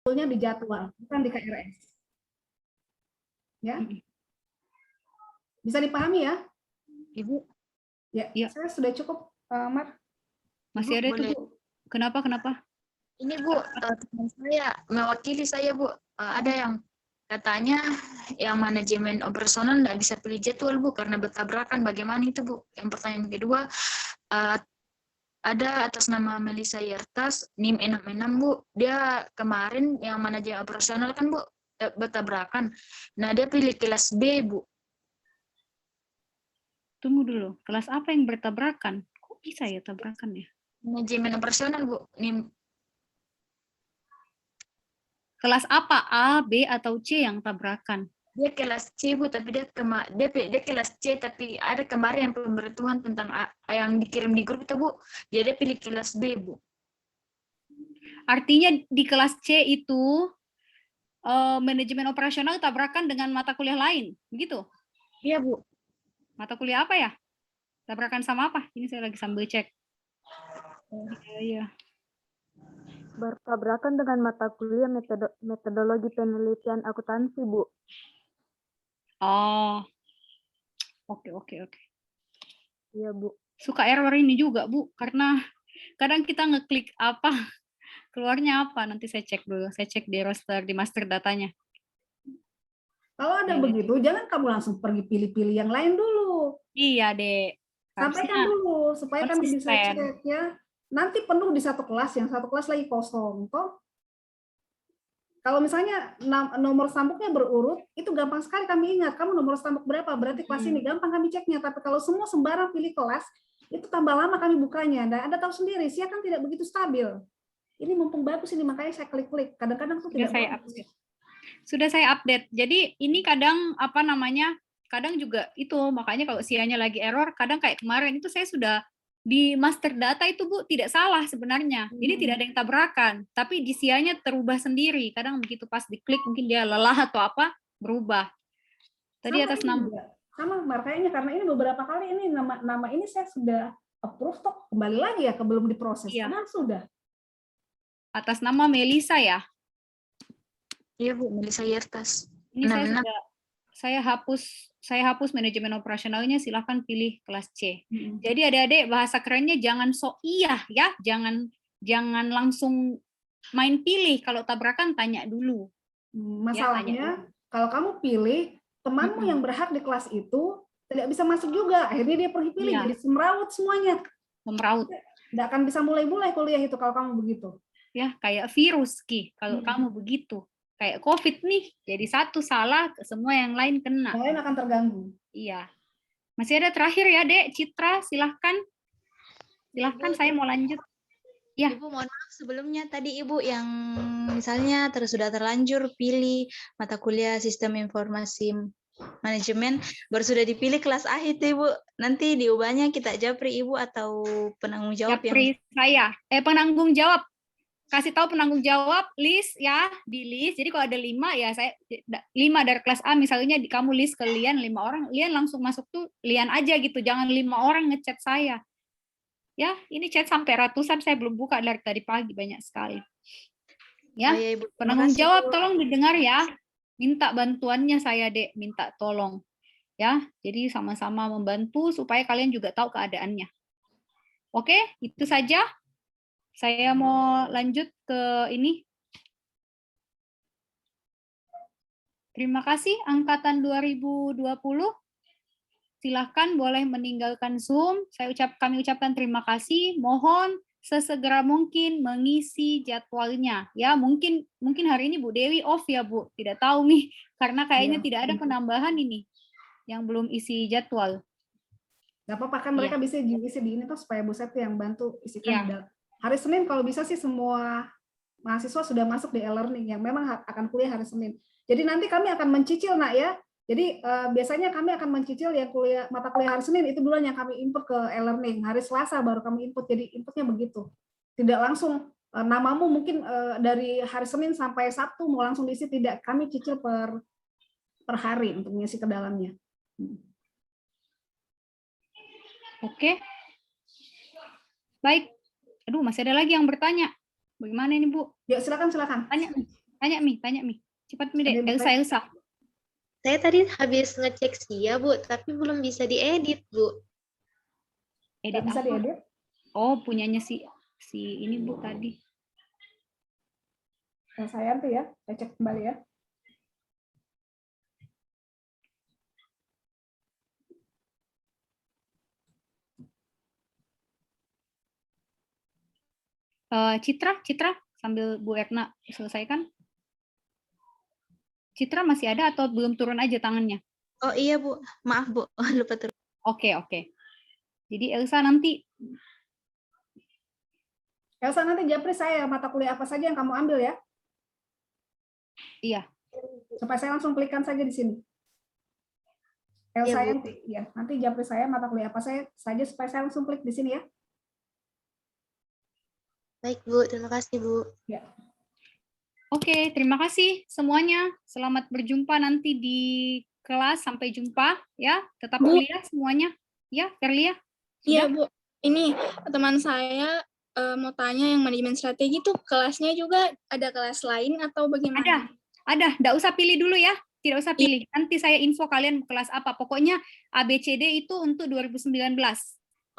Sebetulnya di jadwal, bukan di KRS. Ya, bisa dipahami ya, Ibu? ya. Ya. Saya sudah cukup, Mar. Masih Ibu, ada tuh, boleh. Bu. Kenapa? Ini Bu, teman saya mewakili saya Bu. Ada yang katanya yang manajemen operasional nggak bisa pilih jadwal Bu karena bertabrakan. Bagaimana itu Bu? Yang pertanyaan kedua, ada atas nama Melisa Yertas, NIM 66 Bu. Dia kemarin yang manajemen operasional kan Bu bertabrakan. Nah dia pilih kelas B Bu. Tunggu dulu. Kelas apa yang bertabrakan? Kok bisa ya tabrakan ya? Manajemen operasional Bu. NIM. Kelas apa? A, B, atau C yang tabrakan? Dia kelas C Bu, tapi dia kelas C, tapi ada kemarin yang pemberitahuan tentang yang dikirim di grup itu Bu. Dia pilih kelas B Bu. Artinya di kelas C itu manajemen operasional tabrakan dengan mata kuliah lain, begitu? Iya Bu. Mata kuliah apa ya? Tabrakan sama apa? Ini saya lagi sambil cek. Iya. Bertabrakan dengan mata kuliah metodologi penelitian akuntansi, Bu. Oh, oke. Iya, Bu. Suka error ini juga, Bu, karena kadang kita ngeklik apa, keluarnya apa, nanti saya cek dulu. Saya cek di roster, di master datanya. Kalau ada begitu, jangan kamu langsung pergi pilih-pilih yang lain dulu. Iya, Dek. Sampaikan dulu, supaya kan bisa cek ya. Nanti penuh di satu kelas, yang satu kelas lagi kosong. Toh, kalau misalnya nomor sambuknya berurut, itu gampang sekali kami ingat. Kamu nomor sambuk berapa? Berarti kelas ini gampang kami ceknya. Tapi kalau semua sembarang pilih kelas, itu tambah lama kami bukanya. Dan Anda tahu sendiri, SIA kan tidak begitu stabil. Ini mumpung bagus ini, makanya saya klik-klik. Kadang-kadang tuh tidak bagus. Sudah saya update. Jadi ini kadang kadang juga itu, makanya kalau SIA-nya lagi error, kadang kayak kemarin itu saya sudah di master data itu Bu tidak salah sebenarnya. Ini tidak ada yang tabrakan, tapi di SIA-nya terubah sendiri. Kadang begitu pas diklik mungkin dia lelah atau apa, berubah. Tadi sama atas nama sama makanya karena ini beberapa kali ini nama ini saya sudah approve toh, kembali lagi ya belum diproses. Iya. Padahal sudah. Atas nama Melisa ya? Iya Bu, Melisa Yertas. Ini saya hapus manajemen operasionalnya, silahkan pilih kelas C. Jadi adik-adik bahasa kerennya jangan sok iya ya, jangan langsung main pilih. Kalau tabrakan tanya dulu. Masalahnya kalau kamu pilih, temanmu yang berhak di kelas itu tidak bisa masuk juga. Akhirnya dia pergi pilih, jadi semeraut semuanya. Semeraut. Nggak akan bisa mulai kuliah itu kalau kamu begitu. Ya, kayak virus, Ki. Kalau kamu begitu. Kayak COVID nih, jadi satu salah, semua yang lain kena. Yang lain akan terganggu. Iya. Masih ada terakhir ya, Dek. Citra, silahkan. Silahkan, saya mau lanjut. Ya. Ibu, mohon maaf sebelumnya tadi Ibu yang misalnya sudah terlanjur pilih mata kuliah sistem informasi manajemen, baru sudah dipilih kelas A itu Ibu. Nanti diubahnya kita japri Ibu atau penanggung jawab japri yang... penanggung jawab. Kasih tahu penanggung jawab, list ya, di list. Jadi kalau ada 5 ya saya 5 dari kelas A misalnya kamu list ke Lian 5 orang, Lian langsung masuk tuh Lian aja gitu. Jangan 5 orang ngechat saya. Ya, ini chat sampai ratusan saya belum buka dari tadi pagi banyak sekali. Ya, penanggung jawab tolong didengar ya. Minta bantuannya saya, Dek, minta tolong. Ya, jadi sama-sama membantu supaya kalian juga tahu keadaannya. Oke, itu saja. Saya mau lanjut ke ini. Terima kasih angkatan 2020. Silahkan boleh meninggalkan Zoom. Kami ucapkan terima kasih. Mohon sesegera mungkin mengisi jadwalnya. Ya, mungkin hari ini Bu Dewi off ya, Bu. Tidak tahu nih karena kayaknya tidak ada penambahan ini yang belum isi jadwal. Gak apa-apa kan mereka bisa diisi di ini tuh supaya Bu Septi yang bantu isikan. Hari Senin kalau bisa sih semua mahasiswa sudah masuk di e-learning yang memang akan kuliah hari Senin. Jadi nanti kami akan mencicil nak ya. Jadi biasanya kami akan mencicil yang mata kuliah hari Senin itu duluan yang kami input ke e-learning. Hari Selasa baru kami input. Jadi inputnya begitu. Tidak langsung namamu mungkin dari hari Senin sampai Sabtu mau langsung diisi, tidak. Kami cicil per hari untuk mengisi ke dalamnya. Oke. Baik. Aduh, masih ada lagi yang bertanya. Bagaimana ini, Bu? Ya, silakan. Tanya. Tanya Mi. Cepat Mi, Dek. Elsa. Saya tadi habis ngecek SIA, Bu, tapi belum bisa diedit, Bu. Nggak Edit bisa apa? diedit. Oh, punyanya si ini Bu tadi. Saya nanti ya, saya cek kembali ya. Citra, sambil Bu Erna selesaikan. Citra masih ada atau belum turun aja tangannya? Oh iya Bu, maaf Bu, lupa turun. Oke. Jadi Elsa nanti. Elsa nanti japri saya mata kuliah apa saja yang kamu ambil ya. Iya. Supaya saya langsung klikkan saja di sini. Elsa Bu. nanti japri saya mata kuliah apa saja supaya saya langsung klik di sini ya. Baik, Bu. Terima kasih, Bu. Ya. Oke, terima kasih semuanya. Selamat berjumpa nanti di kelas. Sampai jumpa ya. Tetap Bu. kuliah semuanya. Ya, Verlia. Iya, Bu. Ini teman saya mau tanya yang manajemen strategi tuh kelasnya juga ada kelas lain atau bagaimana? Ada. Nggak usah pilih dulu ya. Tidak usah pilih. Nanti saya info kalian kelas apa. Pokoknya ABCD itu untuk 2019.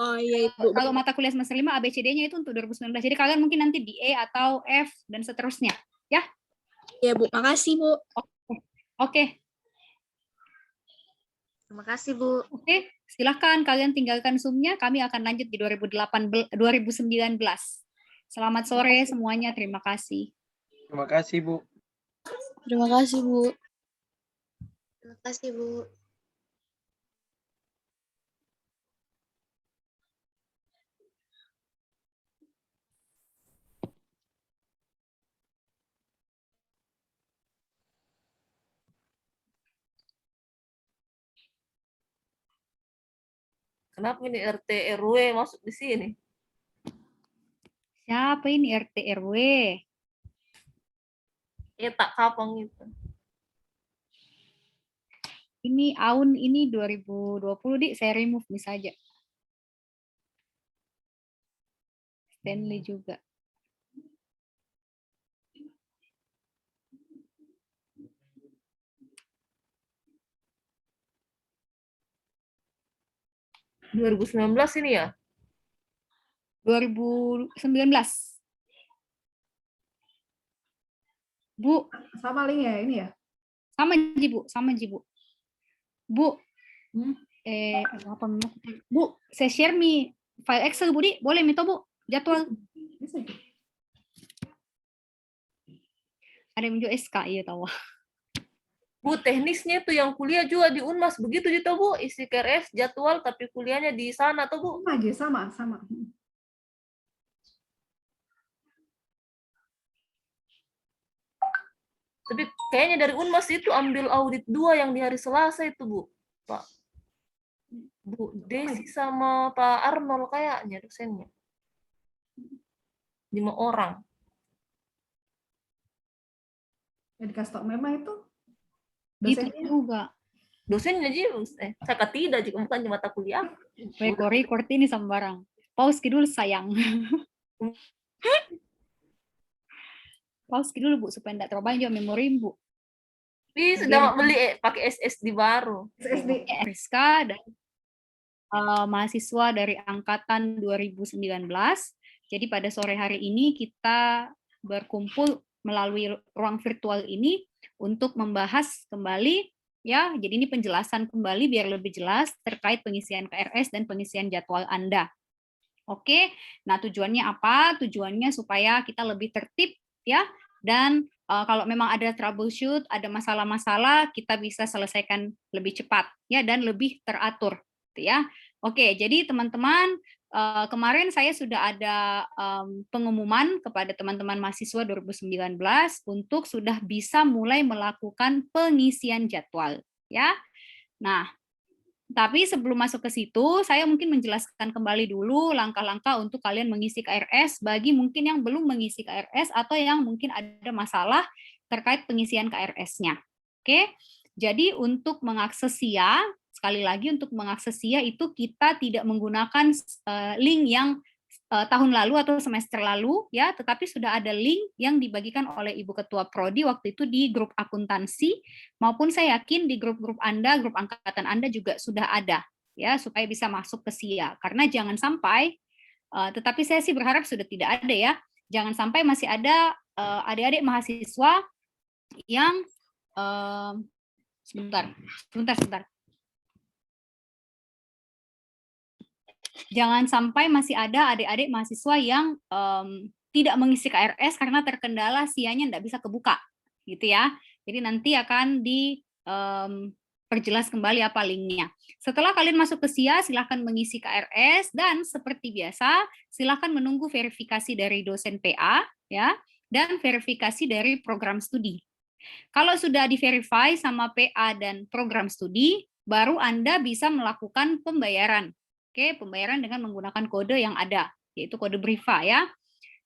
Oh iya, Bu. Kalau mata kuliah semester 5, ABCD-nya itu untuk 2019. Jadi kalian mungkin nanti di E atau F dan seterusnya. Ya. Ya, Bu. Makasih, Bu. Oke. Terima kasih, Bu. Oke, silahkan kalian tinggalkan Zoom-nya. Kami akan lanjut di 2019. Selamat sore semuanya. Terima kasih. Terima kasih, Bu. Terima kasih, Bu. Terima kasih, Bu. Kenapa ini RT RW masuk di sini? Siapa ini RT RW? Tak kapang itu. Ini Aun ini 2020, Dik. Saya remove nih saja. Stanley juga. (2019) ini ya? 2019. Bu. Sama link ya ini ya? Sama Ji, Bu. Bu. Apa namanya? Bu, saya share file Excel, Bu, Di. Boleh minta, Bu? Jadwal. Bisa. Ada yang menjual SK, iya tahu. Bu, teknisnya tuh yang kuliah juga di Unmas begitu gitu, Bu. Isi KRS jadwal tapi kuliahnya di sana tuh, Bu. Sama. Tapi kayaknya dari Unmas itu ambil audit 2 yang di hari Selasa itu, Bu. Pak. Bu Desi sama Pak Arnold kayaknya dosennya. 5 orang. Yang dikasih tau memang itu Itu juga. Dosennya juga, saya tidak juga bukan di mata kuliah. Record ini sembarang. Pause dulu sayang. Pause dulu, Bu, supaya tidak terlalu banyak memori, Bu. Sudah beli pakai SSD baru. SSD. RSK dan mahasiswa dari angkatan 2019. Jadi pada sore hari ini kita berkumpul melalui ruang virtual ini untuk membahas kembali ya. Jadi ini penjelasan kembali biar lebih jelas terkait pengisian KRS dan pengisian jadwal Anda. Oke. Nah, tujuannya apa? Tujuannya supaya kita lebih tertib ya, dan kalau memang ada troubleshoot, ada masalah-masalah, kita bisa selesaikan lebih cepat ya dan lebih teratur gitu ya. Oke, jadi teman-teman, kemarin saya sudah ada pengumuman kepada teman-teman mahasiswa 2019 untuk sudah bisa mulai melakukan pengisian jadwal ya. Nah, tapi sebelum masuk ke situ, saya mungkin menjelaskan kembali dulu langkah-langkah untuk kalian mengisi KRS bagi mungkin yang belum mengisi KRS atau yang mungkin ada masalah terkait pengisian KRS-nya. Oke, jadi untuk mengakses SIA, sekali lagi untuk mengakses SIA itu kita tidak menggunakan link yang tahun lalu atau semester lalu ya, tetapi sudah ada link yang dibagikan oleh Ibu Ketua Prodi waktu itu di grup akuntansi, maupun saya yakin di grup-grup Anda, grup angkatan Anda juga sudah ada ya, supaya bisa masuk ke SIA. Karena jangan sampai, tetapi saya sih berharap sudah tidak ada ya, jangan sampai masih ada adik-adik mahasiswa yang sebentar. Jangan sampai masih ada adik-adik mahasiswa yang tidak mengisi KRS karena terkendala SIA-nya tidak bisa kebuka, gitu ya. Jadi nanti akan diperjelas kembali apa linknya. Setelah kalian masuk ke SIA, silahkan mengisi KRS dan seperti biasa, silahkan menunggu verifikasi dari dosen PA, ya, dan verifikasi dari program studi. Kalau sudah di-verify sama PA dan program studi, baru Anda bisa melakukan pembayaran. Oke, pembayaran dengan menggunakan kode yang ada, yaitu kode BRIVA ya.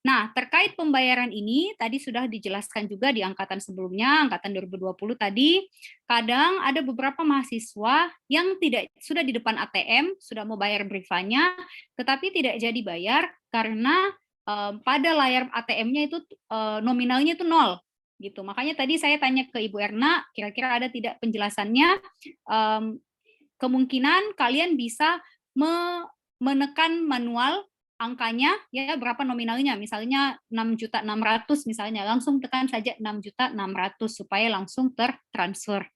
Nah, terkait pembayaran ini tadi sudah dijelaskan juga di angkatan sebelumnya, angkatan 2020 tadi, kadang ada beberapa mahasiswa yang sudah di depan ATM, sudah mau bayar BRIVA-nya, tetapi tidak jadi bayar karena pada layar ATM-nya itu nominalnya itu 0. Gitu. Makanya tadi saya tanya ke Ibu Erna, kira-kira ada tidak penjelasannya, kemungkinan kalian bisa menekan manual angkanya ya berapa nominalnya, misalnya 6.600.000 misalnya, langsung tekan saja 6.600.000 supaya langsung tertransfer.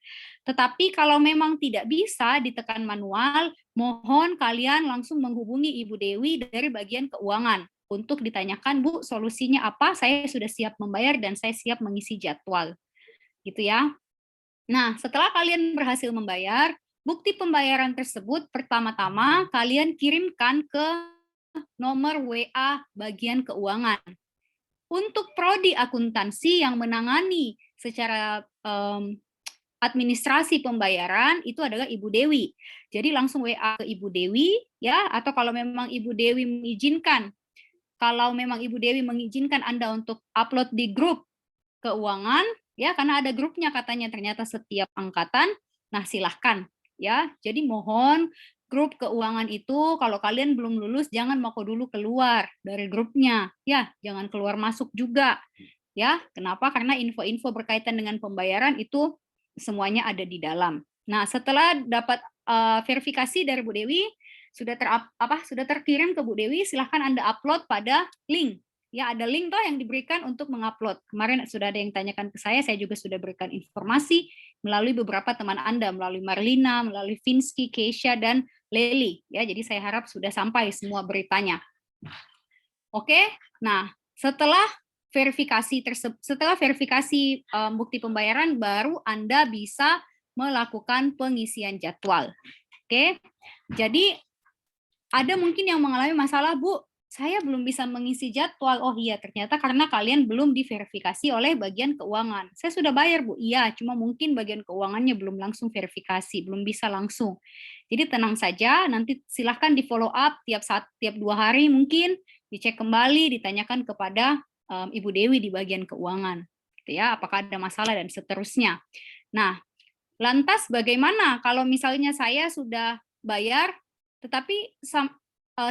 Tetapi kalau memang tidak bisa ditekan manual, mohon kalian langsung menghubungi Ibu Dewi dari bagian keuangan untuk ditanyakan, Bu, solusinya apa? Saya sudah siap membayar dan saya siap mengisi jadwal. Gitu ya. Nah, setelah kalian berhasil membayar, bukti pembayaran tersebut pertama-tama kalian kirimkan ke nomor WA bagian keuangan. Untuk prodi akuntansi yang menangani secara administrasi pembayaran itu adalah Ibu Dewi. Jadi langsung WA ke Ibu Dewi ya, atau kalau memang Ibu Dewi mengizinkan, Anda untuk upload di grup keuangan ya, karena ada grupnya katanya ternyata setiap angkatan. Nah, silahkan ya. Jadi mohon grup keuangan itu kalau kalian belum lulus jangan mau dulu keluar dari grupnya ya, jangan keluar masuk juga ya. Kenapa? Karena info-info berkaitan dengan pembayaran itu semuanya ada di dalam. Nah, setelah dapat verifikasi dari Bu Dewi, sudah terkirim ke Bu Dewi, silahkan Anda upload pada link. Ya, ada link toh yang diberikan untuk mengupload. Kemarin sudah ada yang tanyakan ke saya juga sudah berikan informasi melalui beberapa teman Anda, melalui Marlina, melalui Vinsky, Keisha, dan Lely. Ya, jadi saya harap sudah sampai semua beritanya. Oke, nah setelah verifikasi bukti pembayaran, baru Anda bisa melakukan pengisian jadwal. Oke, jadi ada mungkin yang mengalami masalah, Bu, saya belum bisa mengisi jadwal. Oh iya, ternyata karena kalian belum diverifikasi oleh bagian keuangan. Saya sudah bayar, Bu. Iya, cuma mungkin bagian keuangannya belum langsung verifikasi, belum bisa langsung. Jadi tenang saja, nanti silahkan di follow up tiap 2 hari mungkin, dicek kembali, ditanyakan kepada Ibu Dewi di bagian keuangan. Gitu ya, apakah ada masalah dan seterusnya. Nah, lantas bagaimana kalau misalnya saya sudah bayar, tetapi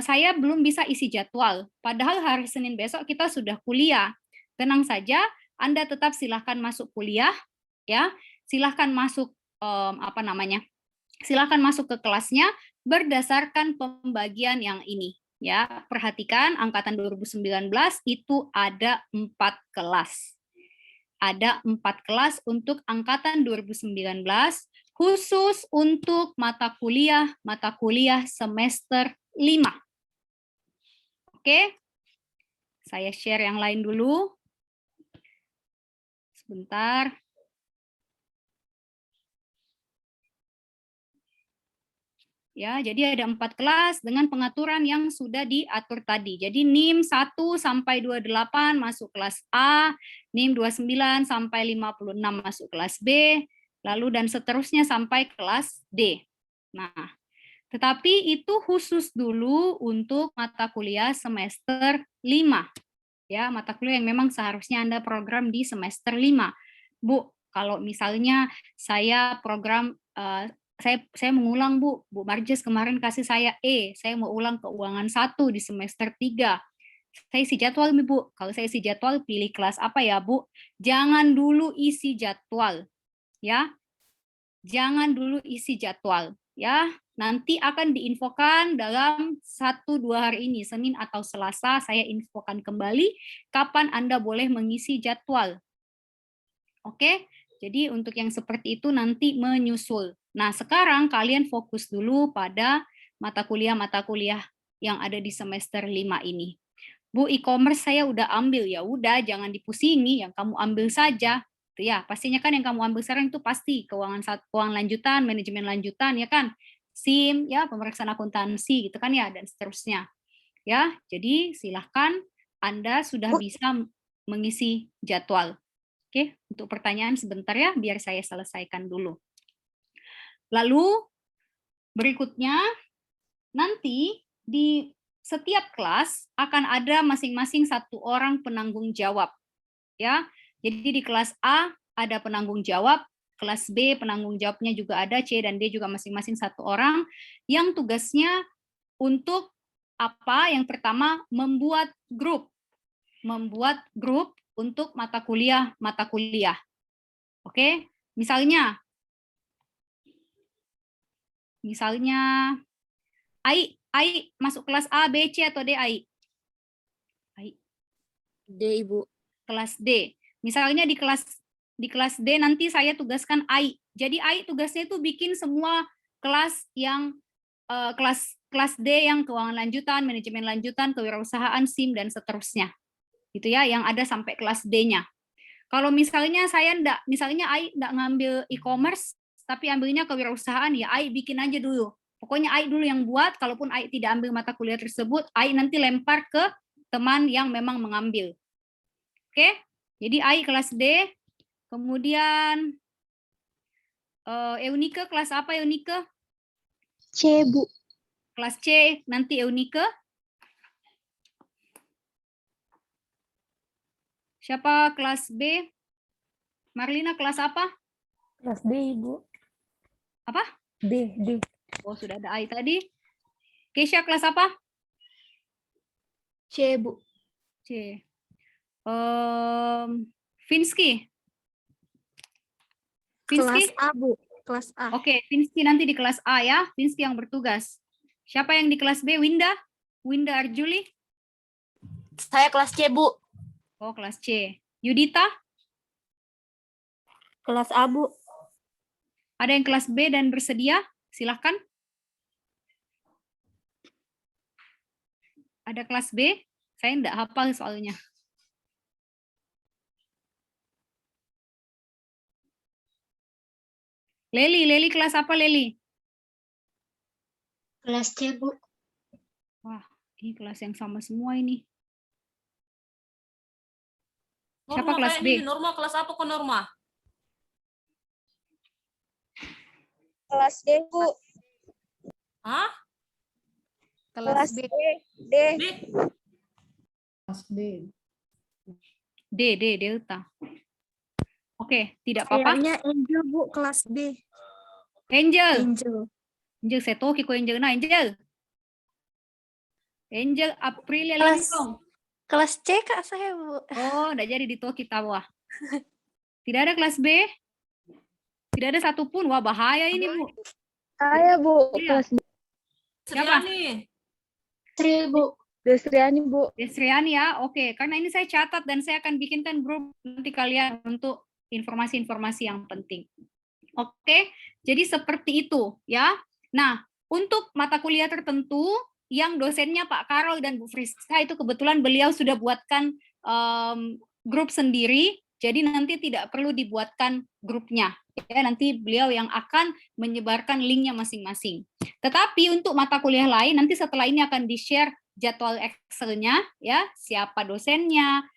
saya belum bisa isi jadwal, padahal hari Senin besok kita sudah kuliah. Tenang saja, Anda tetap silahkan masuk kuliah, ya. Silahkan masuk silahkan masuk ke kelasnya berdasarkan pembagian yang ini. Ya, perhatikan angkatan 2019 itu ada 4 kelas. Ada 4 kelas untuk angkatan 2019 khusus untuk mata kuliah semester 5. Oke, saya share yang lain dulu. Sebentar. Ya, jadi ada 4 kelas dengan pengaturan yang sudah diatur tadi. Jadi NIM 1 sampai 28 masuk kelas A, NIM 29 sampai 56 masuk kelas B, lalu dan seterusnya sampai kelas D. Nah, tetapi itu khusus dulu untuk mata kuliah semester 5. Ya, mata kuliah yang memang seharusnya Anda program di semester 5. Bu, kalau misalnya saya program saya mengulang Bu Marjes kemarin kasih saya E, saya mau ulang keuangan 1 di semester 3. Saya isi jadwal nih Bu. Kalau saya isi jadwal pilih kelas apa ya Bu? Jangan dulu isi jadwal ya. Jangan dulu isi jadwal ya. Nanti akan diinfokan dalam 1-2 hari ini, Senin atau Selasa saya infokan kembali kapan Anda boleh mengisi jadwal. Oke? Jadi untuk yang seperti itu nanti menyusul. Nah, sekarang kalian fokus dulu pada mata kuliah yang ada di semester 5 ini. Bu, e-commerce saya udah ambil, ya udah jangan dipusingi, yang kamu ambil saja. Tuh ya, pastinya kan yang kamu ambil sekarang itu pasti keuangan lanjutan, manajemen lanjutan ya kan. SIM ya, pemeriksaan akuntansi gitu kan ya, dan seterusnya. Ya, jadi silahkan Anda sudah bisa mengisi jadwal. Oke, untuk pertanyaan sebentar ya, biar saya selesaikan dulu. Lalu berikutnya, nanti di setiap kelas akan ada masing-masing 1 orang penanggung jawab. Ya, jadi di kelas A ada penanggung jawab, kelas B penanggung jawabnya juga ada, C dan D juga masing-masing 1 orang, yang tugasnya untuk apa? Yang pertama, membuat grup untuk mata kuliah. Oke, misalnya Ai masuk kelas A, B, C atau D, Ai? D, Ibu. Kelas D. Misalnya di kelas D nanti saya tugaskan Ai. Jadi Ai tugasnya itu bikin semua kelas yang kelas D yang keuangan lanjutan, manajemen lanjutan, kewirausahaan, SIM dan seterusnya. Gitu ya, yang ada sampai kelas D-nya. Kalau misalnya Ai enggak ngambil e-commerce, tapi ambilnya kewirausahaan, ya Ai bikin aja dulu. Pokoknya Ai dulu yang buat, kalaupun Ai tidak ambil mata kuliah tersebut, Ai nanti lempar ke teman yang memang mengambil. Oke, jadi Ai kelas D, kemudian Eunike kelas apa Eunike? C, Bu. Kelas C, nanti Eunike. Siapa kelas B? Marlina kelas apa? Kelas D, Ibu. Apa? D. Oh, sudah ada Ai tadi. Keisha kelas apa? C, Bu. C. Finsky. Kelas A, Bu. Kelas A. Oke, Finsky nanti di kelas A ya. Finsky yang bertugas. Siapa yang di kelas B? Winda Arjuli. Saya kelas C, Bu. Oh, kelas C. Yudita? Kelas A, Bu. Ada yang kelas B dan bersedia? Silahkan. Ada kelas B? Saya enggak hafal soalnya. Leli kelas apa Leli? Kelas C, Bu. Wah, ini kelas yang sama semua ini. Siapa Norma kelas kayak B? ini, Norma kelas apa kok Norma? Kelas D, Bu. Hah? Kelas B. D. D? Kelas D. D, Delta. Oke, tidak apa-apa. Kayaknya Angel, Bu. Kelas D. Angel, saya tahu kiko Angel. Angel Aprilia Lintong. Kelas C, Kak, saya, Bu. Oh, enggak jadi di kita wah. Tidak ada kelas B? Tidak ada satupun. Wah, bahaya ini, Bu. Saya, Bu. Iya. Kelas D. Siapa? Tri, Bu. Desriani, Bu. Desriani ya. Oke, karena ini saya catat dan saya akan bikinkan grup nanti kalian untuk informasi-informasi yang penting. Oke, jadi seperti itu ya. Nah, untuk mata kuliah tertentu yang dosennya Pak Karol dan Bu Friska itu kebetulan beliau sudah buatkan grup sendiri, jadi nanti tidak perlu dibuatkan grupnya. Ya, nanti beliau yang akan menyebarkan linknya masing-masing. Tetapi untuk mata kuliah lain nanti setelah ini akan di-share jadwal Excel-nya ya, siapa dosennya,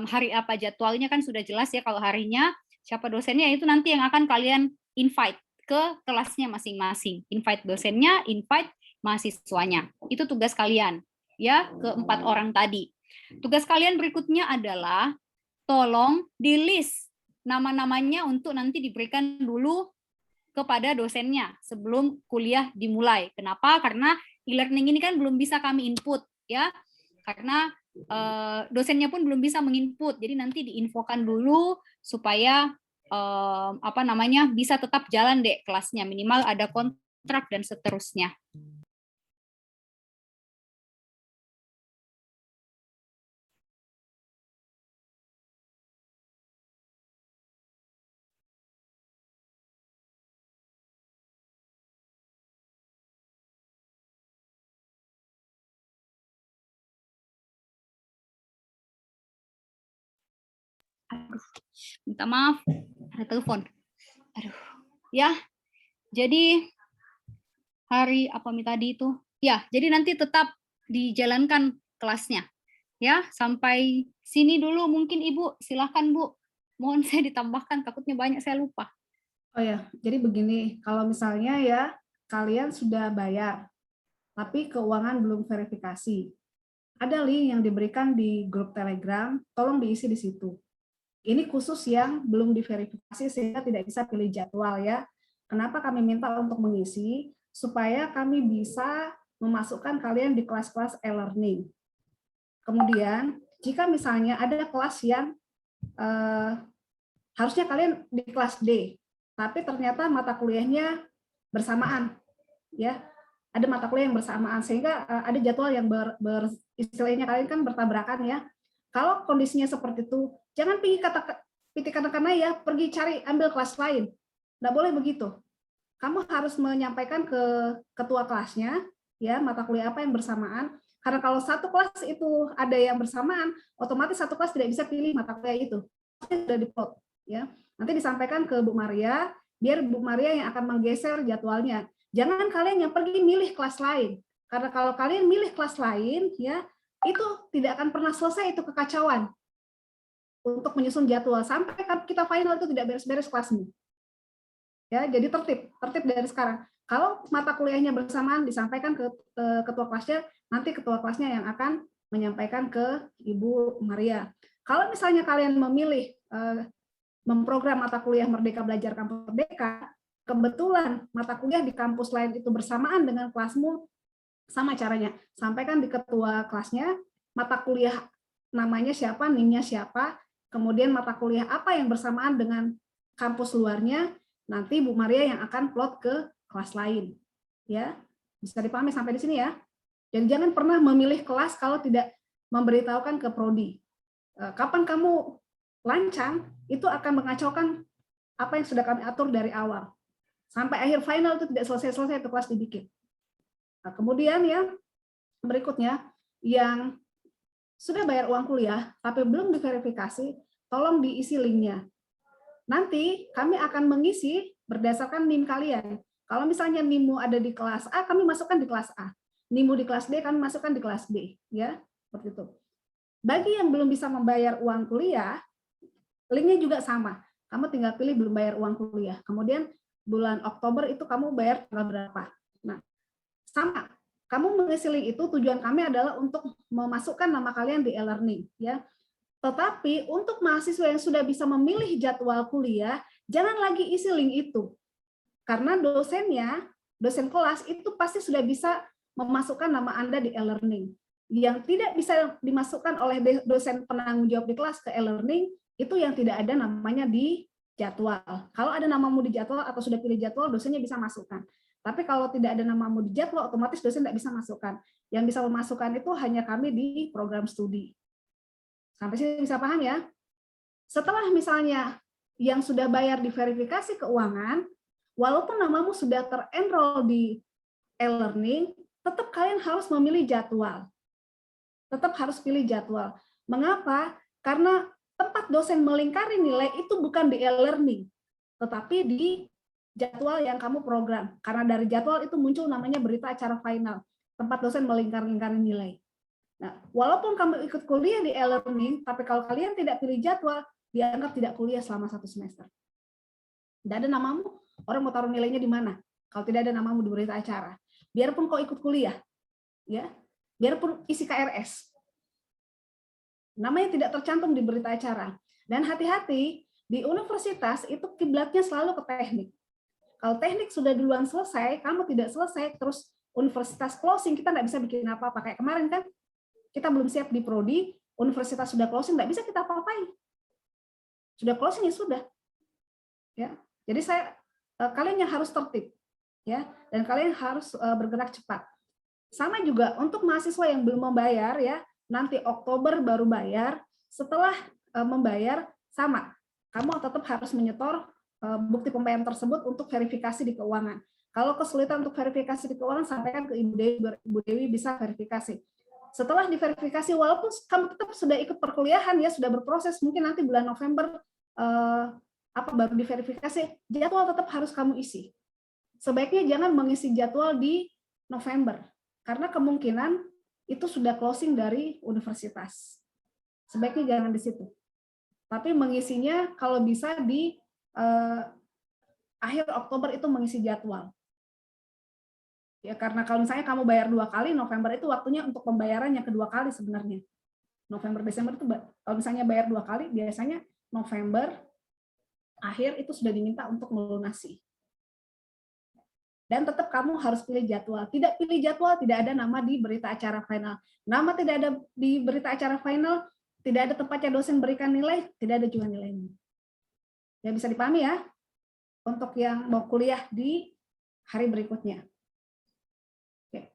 hari apa jadwalnya kan sudah jelas ya kalau harinya, siapa dosennya itu nanti yang akan kalian invite ke kelasnya masing-masing. Invite dosennya, invite mahasiswanya. Itu tugas kalian ya, ke 4 orang tadi. Tugas kalian berikutnya adalah tolong di list nama-namanya untuk nanti diberikan dulu kepada dosennya sebelum kuliah dimulai. Kenapa? Karena e-learning ini kan belum bisa kami input ya, karena dosennya pun belum bisa menginput. Jadi nanti diinfokan dulu supaya bisa tetap jalan deh kelasnya, minimal ada kontrak dan seterusnya. Minta maaf, ada telepon. Aduh, ya. Jadi hari apa tadi itu? Ya, jadi nanti tetap dijalankan kelasnya. Ya, sampai sini dulu mungkin Ibu. Silahkan Bu. Mohon saya ditambahkan, takutnya banyak saya lupa. Oh ya, jadi begini, kalau misalnya ya kalian sudah bayar, tapi keuangan belum verifikasi. Ada link yang diberikan di grup Telegram, tolong diisi di situ. Ini khusus yang belum diverifikasi sehingga tidak bisa pilih jadwal ya. Kenapa kami minta untuk mengisi? Supaya kami bisa memasukkan kalian di kelas-kelas e-learning. Kemudian, jika misalnya ada kelas yang harusnya kalian di kelas D, tapi ternyata mata kuliahnya bersamaan, ya, ada mata kuliah yang bersamaan sehingga ada jadwal yang istilahnya kalian kan bertabrakan ya. Kalau kondisinya seperti itu, jangan pergi katakan ya, pergi cari ambil kelas lain. Nggak boleh begitu. Kamu harus menyampaikan ke ketua kelasnya, ya mata kuliah apa yang bersamaan. Karena kalau satu kelas itu ada yang bersamaan, otomatis satu kelas tidak bisa pilih mata kuliah itu. Sudah diplot, ya. Nanti disampaikan ke Bu Maria, biar Bu Maria yang akan menggeser jadwalnya. Jangan kalian yang pergi milih kelas lain. Karena kalau kalian milih kelas lain, ya itu tidak akan pernah selesai itu kekacauan untuk menyusun jadwal sampai kita final itu tidak beres-beres kelasmu. Ya, jadi tertib dari sekarang. Kalau mata kuliahnya bersamaan disampaikan ke ketua kelasnya, nanti ketua kelasnya yang akan menyampaikan ke Ibu Maria. Kalau misalnya kalian memilih memprogram mata kuliah Merdeka Belajar Kampus Merdeka, kebetulan mata kuliah di kampus lain itu bersamaan dengan kelasmu, sama caranya, sampaikan di ketua kelasnya, mata kuliah namanya siapa, NIM-nya siapa, kemudian mata kuliah apa yang bersamaan dengan kampus luarnya, nanti Bu Maria yang akan plot ke kelas lain. Ya, bisa dipahami sampai di sini ya. Dan jangan pernah memilih kelas kalau tidak memberitahukan ke prodi. Kapan kamu lancang, itu akan mengacaukan apa yang sudah kami atur dari awal. Sampai akhir final itu tidak selesai-selesai itu kelas dibikin. Nah, kemudian yang berikutnya, yang sudah bayar uang kuliah, tapi belum diverifikasi, tolong diisi linknya. Nanti kami akan mengisi berdasarkan NIM kalian. Kalau misalnya NIM-mu ada di kelas A, kami masukkan di kelas A. NIM-mu di kelas D, kami masukkan di kelas B. Ya, seperti itu. Bagi yang belum bisa membayar uang kuliah, linknya juga sama. Kamu tinggal pilih belum bayar uang kuliah. Kemudian bulan Oktober itu kamu bayar tanggal berapa. Nah, sama, kamu mengisi link itu tujuan kami adalah untuk memasukkan nama kalian di e-learning, ya. Tetapi untuk mahasiswa yang sudah bisa memilih jadwal kuliah, jangan lagi isi link itu, karena dosennya, dosen kelas itu pasti sudah bisa memasukkan nama Anda di e-learning. Yang tidak bisa dimasukkan oleh dosen penanggung jawab di kelas ke e-learning itu yang tidak ada namanya di jadwal. Kalau ada namamu di jadwal atau sudah pilih jadwal, dosennya bisa masukkan. Tapi kalau tidak ada namamu di jadwal, otomatis dosen tidak bisa masukkan. Yang bisa memasukkan itu hanya kami di program studi. Sampai sini bisa paham ya? Setelah misalnya yang sudah bayar di verifikasi keuangan, walaupun namamu sudah terenroll di e-learning, tetap kalian harus memilih jadwal. Tetap harus pilih jadwal. Mengapa? Karena tempat dosen melingkari nilai itu bukan di e-learning, tetapi di jadwal yang kamu program. Karena dari jadwal itu muncul namanya berita acara final, tempat dosen melingkar-lingkari nilai. Nah, walaupun kamu ikut kuliah di e-learning, tapi kalau kalian tidak pilih jadwal, dianggap tidak kuliah selama 1 semester. Tidak ada namamu, orang mau taruh nilainya di mana? Kalau tidak ada namamu di berita acara. Biarpun kau ikut kuliah, ya, biarpun isi KRS, namanya tidak tercantum di berita acara. Dan hati-hati, di universitas itu kiblatnya selalu ke teknik. Kalau teknik sudah duluan selesai, kamu tidak selesai, terus universitas closing, kita nggak bisa bikin apa-apa. Kayak kemarin kan, kita belum siap di prodi, universitas sudah closing, nggak bisa kita apa-apain. Sudah closing ya sudah. Ya, jadi kalian yang harus tertib, ya, dan kalian harus bergerak cepat. Sama juga untuk mahasiswa yang belum membayar, ya, nanti Oktober baru bayar. Setelah membayar, sama, kamu tetap harus menyetor bukti pembayaran tersebut untuk verifikasi di keuangan. Kalau kesulitan untuk verifikasi di keuangan, sampaikan ke Ibu Dewi, Ibu Dewi bisa verifikasi. Setelah diverifikasi, walaupun kamu tetap sudah ikut perkuliahan, ya sudah berproses, mungkin nanti bulan November baru diverifikasi, jadwal tetap harus kamu isi. Sebaiknya jangan mengisi jadwal di November, karena kemungkinan itu sudah closing dari universitas. Sebaiknya jangan di situ. Tapi mengisinya kalau bisa di akhir Oktober itu mengisi jadwal. Ya, karena kalau misalnya kamu bayar 2 kali, November itu waktunya untuk pembayaran yang kedua kali sebenarnya. November, Desember itu kalau misalnya bayar 2 kali, biasanya November akhir itu sudah diminta untuk melunasi. Dan tetap kamu harus pilih jadwal. Tidak pilih jadwal, tidak ada nama di berita acara final. Nama tidak ada di berita acara final, tidak ada tempatnya dosen berikan nilai, tidak ada juga nilainya. Ya, bisa dipahami ya, untuk yang mau kuliah di hari berikutnya. Oke.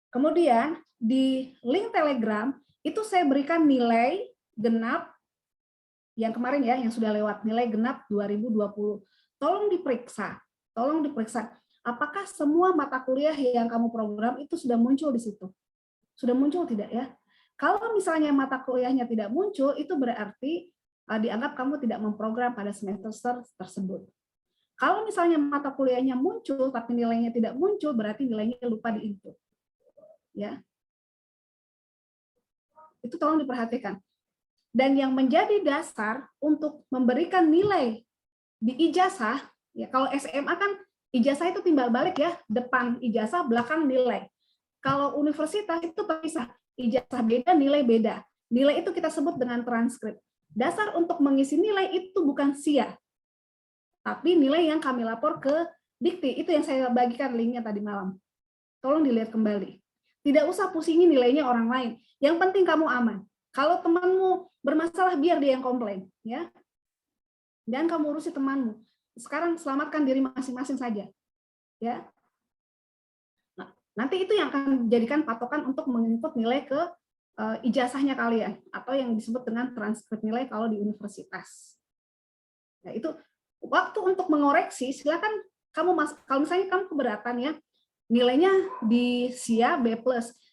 Kemudian di link Telegram itu saya berikan nilai genap yang kemarin ya, yang sudah lewat, nilai genap 2020. Tolong diperiksa, apakah semua mata kuliah yang kamu program itu sudah muncul di situ? Sudah muncul tidak ya? Kalau misalnya mata kuliahnya tidak muncul, itu berarti dianggap kamu tidak memprogram pada semester tersebut. Kalau misalnya mata kuliahnya muncul tapi nilainya tidak muncul, berarti nilainya lupa di-input. Ya. Itu tolong diperhatikan. Dan yang menjadi dasar untuk memberikan nilai di ijazah, ya kalau SMA kan ijazah itu timbal balik ya, depan ijazah, belakang nilai. Kalau universitas itu terpisah, ijazah beda, nilai beda. Nilai itu kita sebut dengan transkrip. Dasar untuk mengisi nilai itu bukan SIA, tapi nilai yang kami lapor ke Dikti. Itu yang saya bagikan linknya tadi malam. Tolong dilihat kembali. Tidak usah pusingin nilainya orang lain. Yang penting kamu aman. Kalau temanmu bermasalah, biar dia yang komplain, ya. Dan kamu urusi temanmu. Sekarang selamatkan diri masing-masing saja, ya. Nah, nanti itu yang akan dijadikan patokan untuk menginput nilai ke ijazahnya kalian, atau yang disebut dengan transkrip nilai kalau di universitas. Nah, itu waktu untuk mengoreksi, silakan kamu kalau misalnya kamu keberatan ya, nilainya di SIA B+,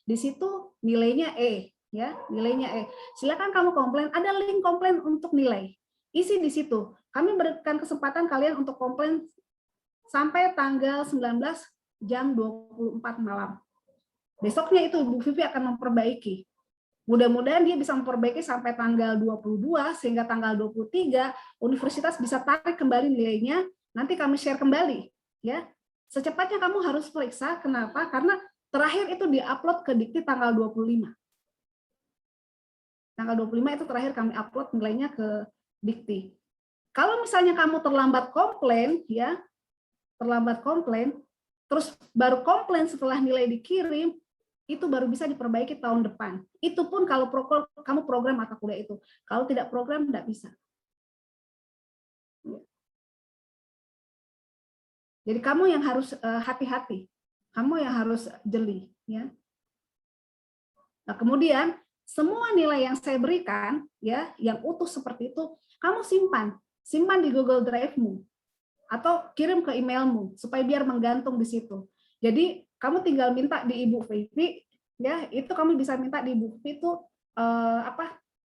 di situ nilainya E, ya, nilainya E. Silakan kamu komplain, ada link komplain untuk nilai. Isi di situ. Kami berikan kesempatan kalian untuk komplain sampai tanggal 19 jam 24 malam. Besoknya itu Bu Vivi akan memperbaiki. Mudah-mudahan dia bisa memperbaiki sampai tanggal 22, sehingga tanggal 23 universitas bisa tarik kembali nilainya, nanti kami share kembali. Ya, secepatnya kamu harus periksa, kenapa? Karena terakhir itu diupload ke Dikti tanggal 25. Tanggal 25 itu terakhir kami upload nilainya ke Dikti. Kalau misalnya kamu terlambat komplain, ya, terus baru komplain setelah nilai dikirim, itu baru bisa diperbaiki tahun depan. Itu pun kalau kamu program mata kuliah itu. Kalau tidak program, tidak bisa. Jadi kamu yang harus hati-hati. Kamu yang harus jeli. Ya. Nah, kemudian, semua nilai yang saya berikan, ya, yang utuh seperti itu, kamu simpan. Simpan di Google Drive-mu. Atau kirim ke emailmu, supaya biar menggantung di situ. Jadi, kamu tinggal minta di Ibu Vivi, ya, itu kamu bisa minta di Ibu Vivi itu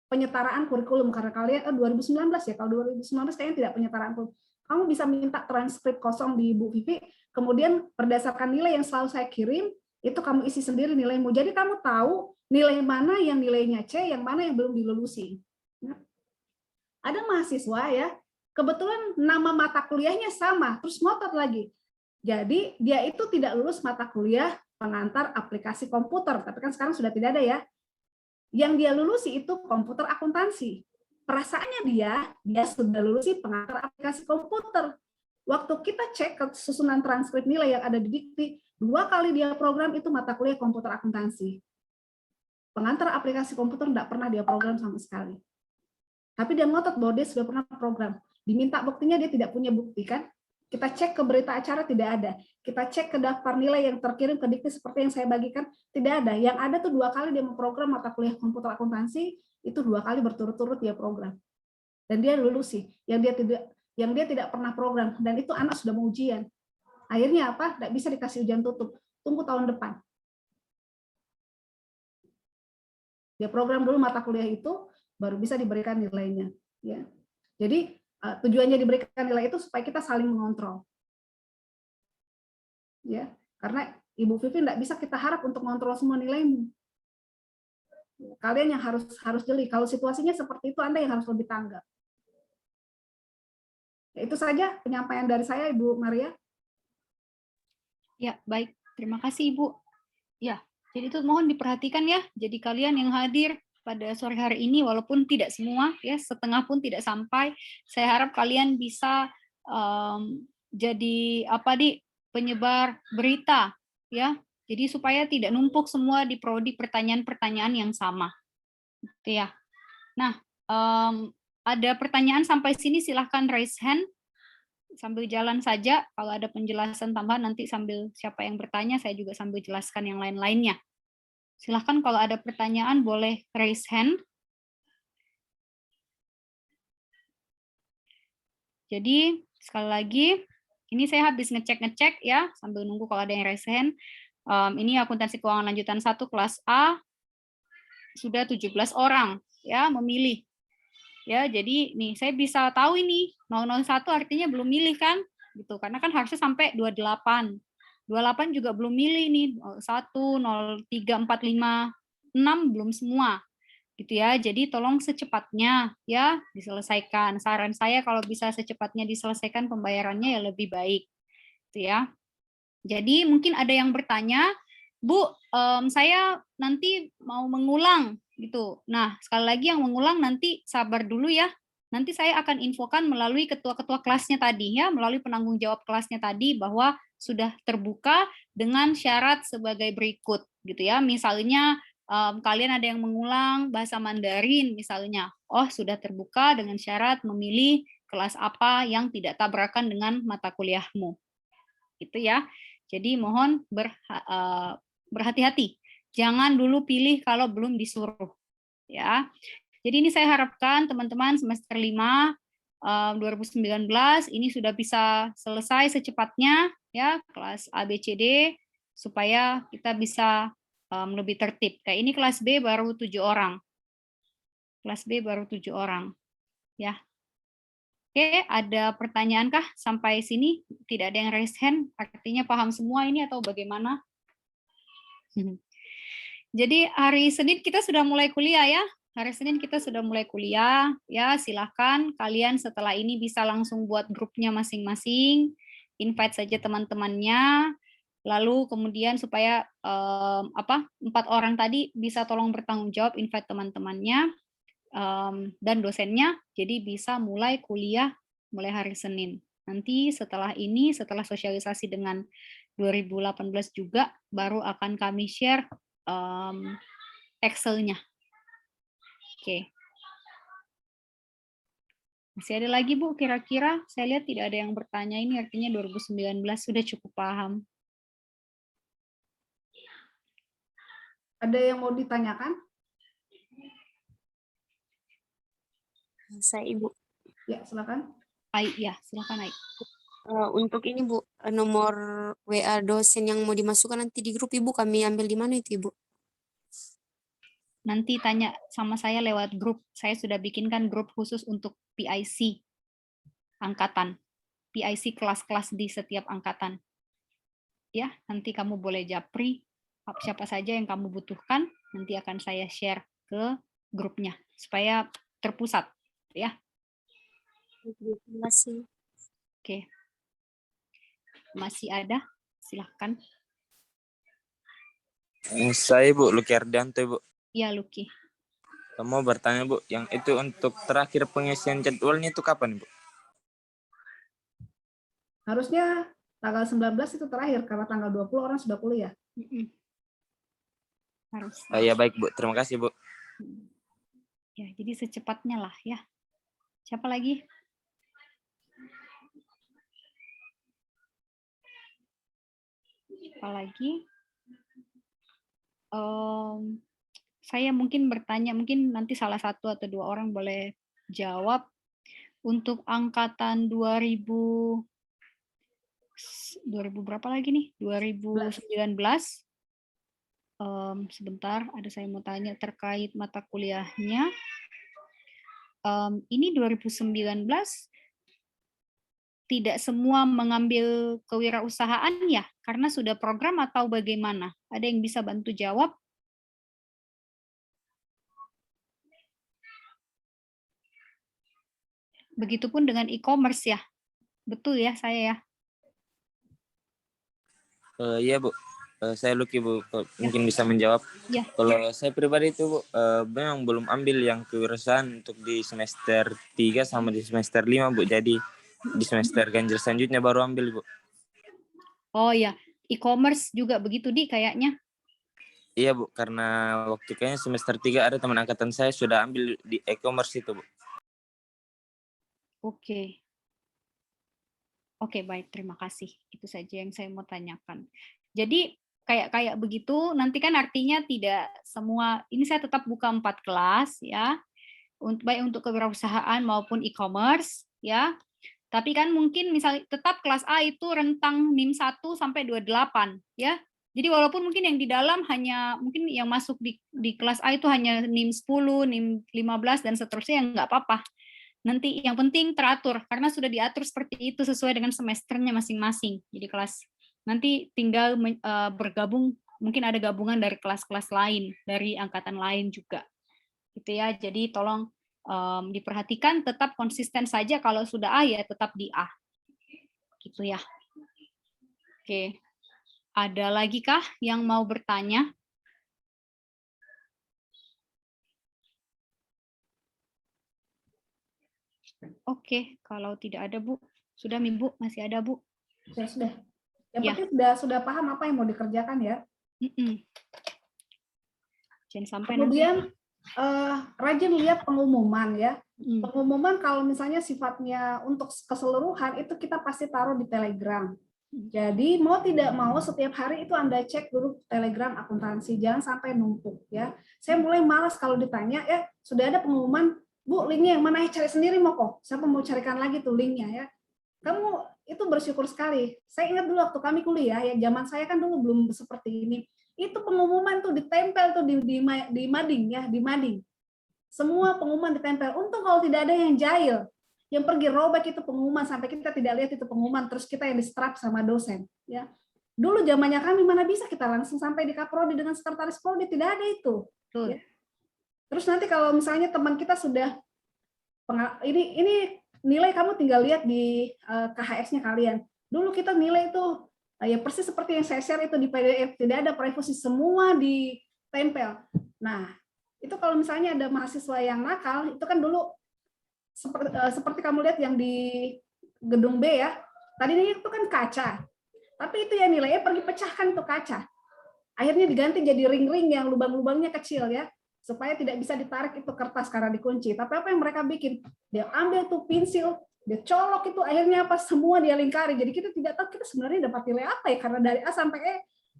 penyetaraan kurikulum, karena kalian 2019 ya, kalau 2019 kayaknya tidak penyetaraan kurikulum. Kamu bisa minta transkrip kosong di Ibu Vivi, kemudian berdasarkan nilai yang selalu saya kirim, itu kamu isi sendiri nilaimu. Jadi kamu tahu nilai mana yang nilainya C, yang mana yang belum dilulusi. Ya. Ada mahasiswa ya, kebetulan nama mata kuliahnya sama, terus ngotot lagi. Jadi dia itu tidak lulus mata kuliah pengantar aplikasi komputer, tapi kan sekarang sudah tidak ada ya. Yang dia lulusi itu komputer akuntansi. Perasaannya dia sudah lulusi pengantar aplikasi komputer. Waktu kita cek ke susunan transkrip nilai yang ada di Dikti, 2 kali dia program itu mata kuliah komputer akuntansi. Pengantar aplikasi komputer tidak pernah dia program sama sekali. Tapi dia ngotot bahwa dia sudah pernah program. Diminta buktinya, dia tidak punya bukti kan? Kita cek ke berita acara, tidak ada. Kita cek ke daftar nilai yang terkirim ke Dikti seperti yang saya bagikan, tidak ada. Yang ada tuh 2 kali dia memprogram mata kuliah komputer akuntansi, itu 2 kali berturut-turut dia program. Dan dia lulus sih. Yang dia tidak pernah program, dan itu anak sudah mau ujian. Akhirnya apa? Tidak bisa dikasih ujian tutup. Tunggu tahun depan. Dia program dulu mata kuliah itu, baru bisa diberikan nilainya. Ya. Jadi tujuannya diberikan nilai itu supaya kita saling mengontrol. Ya, karena Ibu Vivi tidak bisa kita harap untuk mengontrol semua nilaimu. Kalian yang harus jeli. Kalau situasinya seperti itu, Anda yang harus lebih tanggap. Ya, itu saja penyampaian dari saya, Ibu Maria. Ya, baik. Terima kasih, Ibu. Ya, jadi itu mohon diperhatikan ya. Jadi kalian yang hadir pada sore hari ini, walaupun tidak semua, ya setengah pun tidak sampai, saya harap kalian bisa jadi penyebar berita, ya. Jadi supaya tidak numpuk semua di prodi pertanyaan-pertanyaan yang sama, gitu ya. Nah, ada pertanyaan sampai sini silahkan raise hand. Sambil jalan saja, kalau ada penjelasan tambahan nanti sambil siapa yang bertanya, saya juga sambil jelaskan yang lain-lainnya. Silahkan kalau ada pertanyaan boleh raise hand. Jadi sekali lagi, ini saya habis ngecek ya, sambil nunggu kalau ada yang raise hand. Ini akuntansi keuangan lanjutan 1 kelas A, sudah 17 orang ya memilih. Ya, jadi nih saya bisa tahu ini 001 artinya belum milih kan? Gitu. Karena kan harusnya sampai 28. 28 juga belum milih nih, 1, 0, 3, 4, 5, 6 belum semua. Gitu ya. Jadi tolong secepatnya ya diselesaikan. Saran saya kalau bisa secepatnya diselesaikan pembayarannya ya lebih baik. Gitu ya. Jadi mungkin ada yang bertanya, Bu, saya nanti mau mengulang gitu. Nah, sekali lagi yang mengulang nanti sabar dulu ya. Nanti saya akan infokan melalui ketua-ketua kelasnya tadi ya, melalui penanggung jawab kelasnya tadi bahwa sudah terbuka dengan syarat sebagai berikut gitu ya. Misalnya kalian ada yang mengulang bahasa Mandarin misalnya. Oh, sudah terbuka dengan syarat memilih kelas apa yang tidak tabrakan dengan mata kuliahmu. Gitu ya. Jadi mohon berhati-hati. Jangan dulu pilih kalau belum disuruh. Ya. Jadi ini saya harapkan teman-teman semester 5 2019 ini sudah bisa selesai secepatnya ya kelas ABCD supaya kita bisa lebih tertib. Kayak ini kelas B baru 7 orang. Kelas B baru 7 orang. Ya. Oke, ada pertanyaan kah sampai sini? Tidak ada yang raise hand, artinya paham semua ini atau bagaimana? Jadi hari Senin kita sudah mulai kuliah ya. Hari Senin kita sudah mulai kuliah. Ya, silahkan kalian setelah ini bisa langsung buat grupnya masing-masing. Invite saja teman-temannya. Lalu kemudian supaya 4 orang tadi bisa tolong bertanggung jawab invite teman-temannya. Dan dosennya, jadi bisa mulai kuliah mulai hari Senin. Nanti setelah ini, setelah sosialisasi dengan 2018 juga, baru akan kami share Excel-nya. Oke. Masih ada lagi, Bu, kira-kira? Saya lihat tidak ada yang bertanya ini, artinya 2019 sudah cukup paham. Ada yang mau ditanyakan? Saya Ibu. Ya, silakan. Ya, silakan, Ai. Untuk ini Bu, nomor WA dosen yang mau dimasukkan nanti di grup Ibu, kami ambil di mana itu Ibu? Nanti tanya sama saya lewat grup. Saya sudah bikinkan grup khusus untuk PIC angkatan. PIC kelas-kelas di setiap angkatan. Ya, nanti kamu boleh japri siapa saja yang kamu butuhkan, nanti akan saya share ke grupnya supaya terpusat. Ya. Terima kasih. Oke. Masih ada? Silahkan. Saya Bu, Luki Ardianto Bu. Iya, Luki. Kamu bertanya Bu, yang itu untuk terakhir pengisian jadwalnya itu kapan Bu? Harusnya tanggal 19 itu terakhir, karena tanggal 20 orang sudah kuliah. Harus. Ya baik Bu, terima kasih Bu. Ya, jadi secepatnya lah ya. Siapa lagi? Apalagi saya mungkin bertanya, mungkin nanti salah satu atau dua orang boleh jawab. Untuk angkatan 2000 berapa lagi nih? 2019. Sebentar, ada saya mau tanya terkait mata kuliahnya. Ini 2019 tidak semua mengambil kewirausahaan ya, karena sudah program atau bagaimana? Ada yang bisa bantu jawab? Begitupun dengan e-commerce ya, betul ya saya ya? Iya Bu, saya Lucky Bu, mungkin bisa menjawab. Ya. Kalau saya pribadi itu Bu, memang belum ambil yang kewirausahaan untuk di semester 3 sama di semester 5 Bu, jadi di semester ganjil selanjutnya baru ambil Bu. Oh ya, e-commerce juga begitu Di kayaknya. Iya Bu, karena waktu kayaknya semester 3 ada teman angkatan saya sudah ambil di e-commerce itu Bu. Oke. Oke, baik, terima kasih. Itu saja yang saya mau tanyakan. Jadi kayak begitu nanti kan artinya tidak semua, ini saya tetap buka 4 kelas ya. Baik untuk kewirausahaan maupun e-commerce ya. Tapi kan mungkin misalnya tetap kelas A itu rentang NIM 1 sampai 28 ya. Jadi walaupun mungkin yang di dalam hanya mungkin yang masuk di kelas A itu hanya NIM 10, NIM 15 dan seterusnya, yang nggak apa-apa. Nanti yang penting teratur, karena sudah diatur seperti itu sesuai dengan semesternya masing-masing. Jadi kelas nanti tinggal bergabung, mungkin ada gabungan dari kelas-kelas lain, dari angkatan lain juga. Gitu ya. Jadi tolong diperhatikan, tetap konsisten saja, kalau sudah A ya tetap di A. Gitu ya. Oke. Ada lagi kah yang mau bertanya? Oke, kalau tidak ada Bu, sudah Mi Bu, masih ada Bu? Sudah. Yang Ya. penting sudah paham apa yang mau dikerjakan ya. Jangan sampai kemudian rajin lihat pengumuman ya. Pengumuman kalau misalnya sifatnya untuk keseluruhan itu kita pasti taruh di Telegram. Jadi mau tidak mau setiap hari itu Anda cek dulu Telegram akuntansi, jangan sampai numpuk ya. Saya mulai malas kalau ditanya, sudah ada pengumuman, Bu, linknya yang mana? Cari sendiri mau kok. Siapa mau carikan lagi tuh linknya ya. Kamu itu bersyukur sekali. Saya ingat dulu waktu kami kuliah ya, zaman saya kan dulu belum seperti ini. Itu pengumuman tuh ditempel tuh di mading ya, di mading. Semua pengumuman ditempel. Untung kalau tidak ada yang jahil, yang pergi robek itu pengumuman sampai kita tidak lihat itu pengumuman, terus kita yang distrap sama dosen ya. Dulu zamannya kami mana bisa kita langsung sampai di Kaprodi dengan sekretaris Prodi, tidak ada itu. Ya. Terus nanti kalau misalnya teman kita sudah ini nilai kamu tinggal lihat di KHS-nya kalian. Dulu kita nilai itu ya persis seperti yang saya share itu di PDF, tidak ada privacy, semua ditempel. Nah, itu kalau misalnya ada mahasiswa yang nakal, itu kan dulu seperti kamu lihat yang di gedung B ya. Tadi itu kan kaca. Tapi itu ya nilainya pergi pecahkan tuh kaca. Akhirnya diganti jadi ring-ring yang lubang-lubangnya kecil ya. Supaya tidak bisa ditarik itu kertas karena dikunci. Tapi apa yang mereka bikin? Dia ambil tuh pensil, dia colok itu, akhirnya apa? Semua dia lingkari. Jadi kita tidak tahu kita sebenarnya dapat nilai apa ya, karena dari A sampai E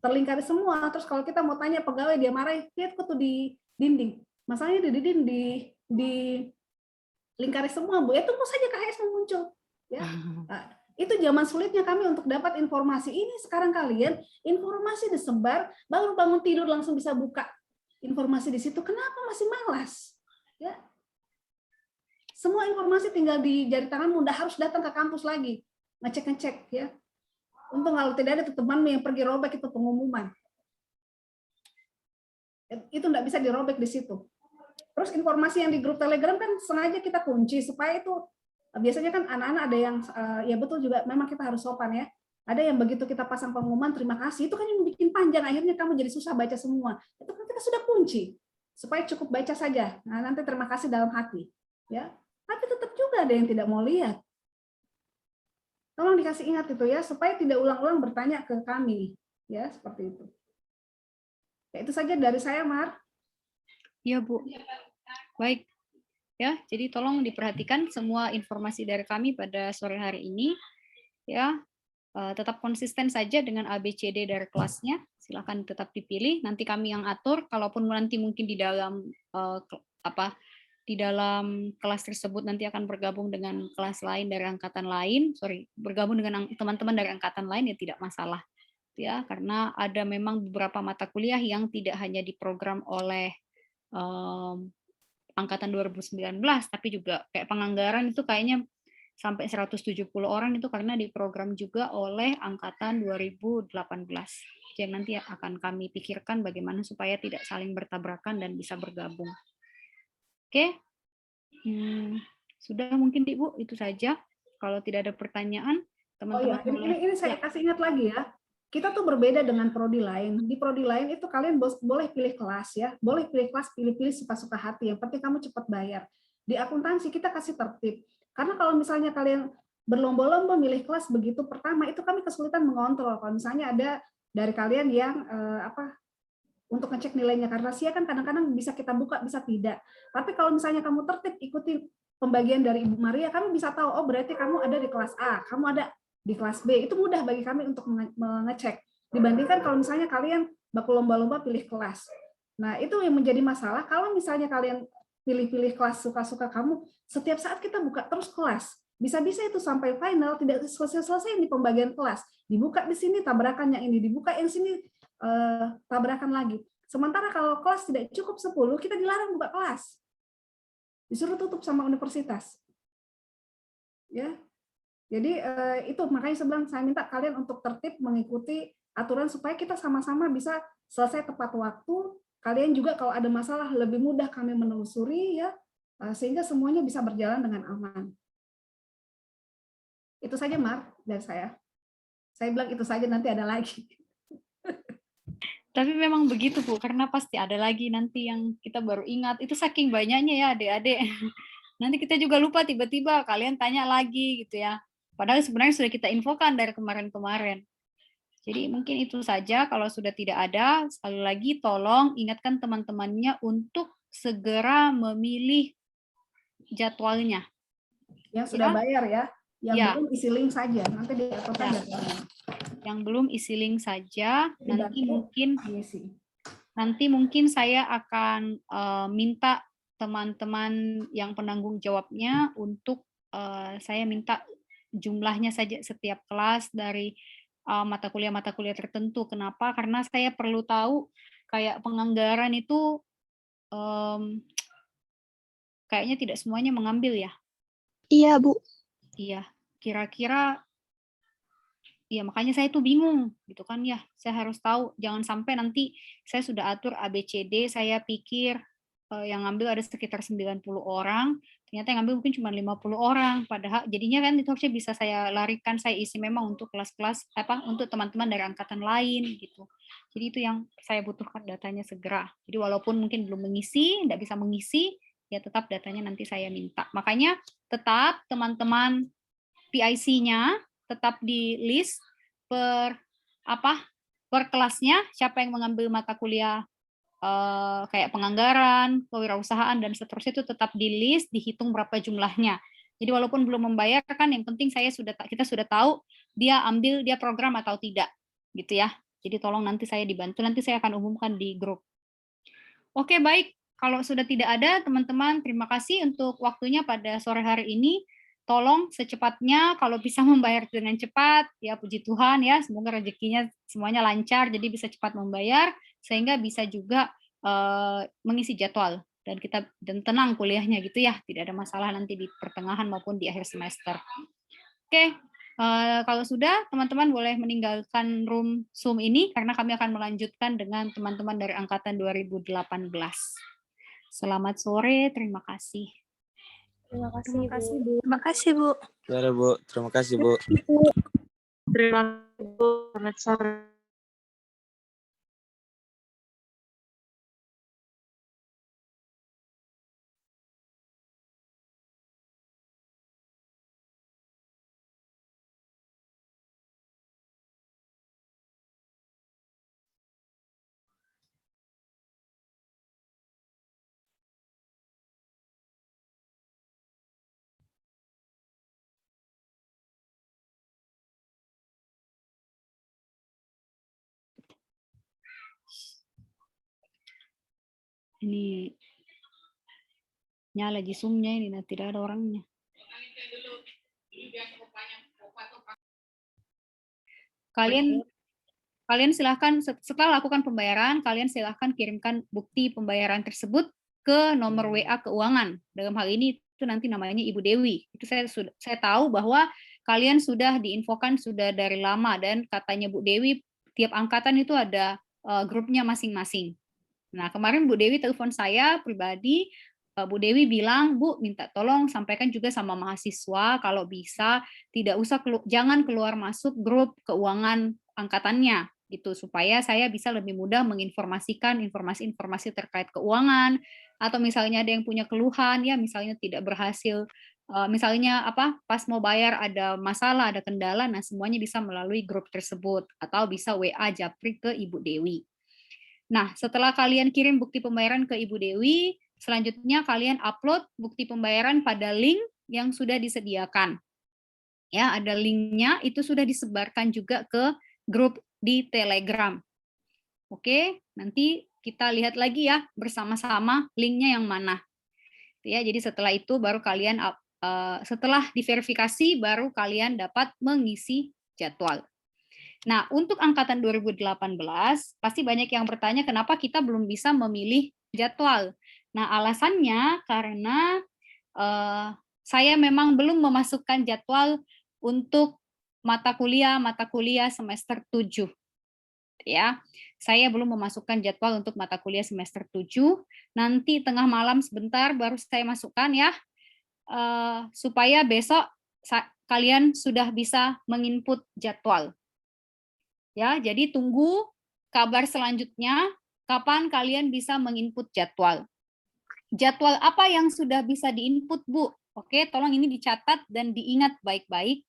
terlingkari semua. Terus kalau kita mau tanya pegawai, dia marah, lihat kok tuh di dinding. Masalahnya di dinding di lingkari semua, Bu. Ya tunggu saja KHS muncul. Ya. Nah, itu zaman sulitnya kami untuk dapat informasi. Ini sekarang kalian informasi disebar, baru bangun tidur langsung bisa buka informasi di situ. Kenapa masih malas? Ya. Semua informasi tinggal di jari tangan, mudah harus datang ke kampus lagi, ngecek ya. Untung kalau tidak ada tuh temanmu yang pergi robek itu pengumuman. Itu enggak bisa dirobek di situ. Terus informasi yang di grup Telegram kan sengaja kita kunci supaya itu, biasanya kan anak-anak ada yang ya betul juga, memang kita harus sopan ya. Ada yang begitu kita pasang pengumuman terima kasih, itu kan yang bikin panjang, akhirnya kamu jadi susah baca semua. Itu kan kita sudah kunci, supaya cukup baca saja. Nah, nanti terima kasih dalam hati. Ya. Tapi tetap juga ada yang tidak mau lihat. Tolong dikasih ingat itu ya, supaya tidak ulang-ulang bertanya ke kami. Ya, seperti itu. Ya, itu saja dari saya, Mar. Iya, Bu. Baik. Ya, jadi tolong diperhatikan semua informasi dari kami pada sore hari ini. Ya, tetap konsisten saja dengan ABCD dari kelasnya. Silakan tetap dipilih. Nanti kami yang atur. Kalaupun nanti mungkin di dalam di dalam kelas tersebut nanti akan bergabung dengan kelas lain dari angkatan lain. Bergabung dengan teman-teman dari angkatan lain ya tidak masalah. Ya, karena ada memang beberapa mata kuliah yang tidak hanya diprogram oleh angkatan 2019, tapi juga kayak penganggaran itu kayaknya sampai 170 orang itu karena diprogram juga oleh angkatan 2018. Yang nanti akan kami pikirkan bagaimana supaya tidak saling bertabrakan dan bisa bergabung. Oke, sudah mungkin Ibu itu saja. Kalau tidak ada pertanyaan, teman-teman ini saya kasih ingat lagi ya. Kita tuh berbeda dengan prodi lain. Di prodi lain itu kalian boleh pilih kelas ya, boleh pilih kelas, pilih-pilih suka-suka hati. Yang penting kamu cepat bayar. Di akuntansi kita kasih tertib. Karena kalau misalnya kalian berlomba-lomba milih kelas begitu pertama, itu kami kesulitan mengontrol. Kalau misalnya ada dari kalian yang untuk ngecek nilainya, karena rahasia kan kadang-kadang bisa kita buka, bisa tidak. Tapi kalau misalnya kamu tertib ikuti pembagian dari Ibu Maria, kamu bisa tahu, oh berarti kamu ada di kelas A, kamu ada di kelas B. Itu mudah bagi kami untuk mengecek. Dibandingkan kalau misalnya kalian baku lomba-lomba pilih kelas. Nah, itu yang menjadi masalah. Kalau misalnya kalian pilih-pilih kelas suka-suka kamu, setiap saat kita buka terus kelas. Bisa-bisa itu sampai final, tidak selesai-selesai di pembagian kelas. Dibuka di sini, tabrakan yang ini. Dibuka yang sini, tabrakan lagi. Sementara kalau kelas tidak cukup 10, kita dilarang buka kelas. Disuruh tutup sama universitas. Ya. Jadi itu makanya saya minta kalian untuk tertib mengikuti aturan supaya kita sama-sama bisa selesai tepat waktu. Kalian juga kalau ada masalah lebih mudah kami menelusuri ya, sehingga semuanya bisa berjalan dengan aman. Itu saja Mar dari saya. Saya bilang itu saja, nanti ada lagi. Tapi memang begitu Bu, karena pasti ada lagi nanti yang kita baru ingat. Itu saking banyaknya ya adik-adik. Nanti kita juga lupa tiba-tiba kalian tanya lagi gitu ya. Padahal sebenarnya sudah kita infokan dari kemarin-kemarin. Jadi mungkin itu saja. Kalau sudah tidak ada, sekali lagi tolong ingatkan teman-temannya untuk segera memilih jadwalnya. Yang sudah bayar ya. Yang belum isi link saja. Nanti diatur jadwalnya. Yang belum isi link saja. Nanti mungkin saya akan minta teman-teman yang penanggung jawabnya untuk saya minta jumlahnya saja setiap kelas dari mata kuliah tertentu. Kenapa? Karena saya perlu tahu kayak penganggaran itu kayaknya tidak semuanya mengambil ya. Iya, Bu. Iya, kira-kira ya makanya saya tuh bingung gitu kan ya. Saya harus tahu, jangan sampai nanti saya sudah atur ABCD, saya pikir yang ngambil ada sekitar 90 orang, ternyata yang ngambil mungkin cuma 50 orang, padahal jadinya kan itu harusnya bisa saya larikan, saya isi memang untuk kelas-kelas untuk teman-teman dari angkatan lain gitu. Jadi itu yang saya butuhkan datanya segera. Jadi walaupun mungkin belum mengisi, tidak bisa mengisi, ya tetap datanya nanti saya minta. Makanya tetap teman-teman PIC-nya tetap di list per kelasnya, siapa yang mengambil mata kuliah kayak penganggaran, kewirausahaan dan seterusnya itu tetap di list, dihitung berapa jumlahnya. Jadi walaupun belum membayar kan yang penting kita sudah tahu dia program atau tidak gitu ya. Jadi tolong nanti saya dibantu, nanti saya akan umumkan di grup. Oke, baik. Kalau sudah tidak ada teman-teman, terima kasih untuk waktunya pada sore hari ini. Tolong secepatnya kalau bisa membayar dengan cepat, ya puji Tuhan ya, semoga rezekinya semuanya lancar, jadi bisa cepat membayar, sehingga bisa juga mengisi jadwal, dan tenang kuliahnya gitu ya, tidak ada masalah nanti di pertengahan maupun di akhir semester. Oke, kalau sudah, teman-teman boleh meninggalkan room Zoom ini, karena kami akan melanjutkan dengan teman-teman dari Angkatan 2018. Selamat sore, terima kasih. Terima kasih, Bu. Terima kasih, Bu. Terima kasih, Bu. Terima kasih, Bu. Selamat sore. Ini nyala Zoom-nya ini, nah tidak ada orangnya. Kalian silahkan setelah lakukan pembayaran, kalian silahkan kirimkan bukti pembayaran tersebut ke nomor WA keuangan. Dalam hal ini itu nanti namanya Ibu Dewi. Itu saya tahu bahwa kalian sudah diinfokan sudah dari lama, dan katanya Bu Dewi tiap angkatan itu ada grupnya masing-masing. Nah, kemarin Bu Dewi telepon saya pribadi, Bu Dewi bilang, Bu, minta tolong sampaikan juga sama mahasiswa kalau bisa jangan keluar masuk grup keuangan angkatannya gitu, supaya saya bisa lebih mudah menginformasikan informasi-informasi terkait keuangan, atau misalnya ada yang punya keluhan ya, misalnya tidak berhasil, misalnya pas mau bayar ada masalah, ada kendala, nah semuanya bisa melalui grup tersebut, atau bisa WA japri ke Ibu Dewi. Nah, setelah kalian kirim bukti pembayaran ke Ibu Dewi, selanjutnya kalian upload bukti pembayaran pada link yang sudah disediakan. Ya, ada linknya, itu sudah disebarkan juga ke grup di Telegram. Oke, nanti kita lihat lagi ya bersama-sama linknya yang mana. Ya, jadi setelah itu baru kalian setelah diverifikasi baru kalian dapat mengisi jadwal. Nah, untuk angkatan 2018 pasti banyak yang bertanya kenapa kita belum bisa memilih jadwal. Nah, alasannya karena saya memang belum memasukkan jadwal untuk mata kuliah semester 7. Ya, saya belum memasukkan jadwal untuk mata kuliah semester 7. Nanti tengah malam sebentar baru saya masukkan ya, supaya besok kalian sudah bisa menginput jadwal. Ya, jadi tunggu kabar selanjutnya kapan kalian bisa menginput jadwal. Jadwal apa yang sudah bisa diinput, Bu? Oke, tolong ini dicatat dan diingat baik-baik.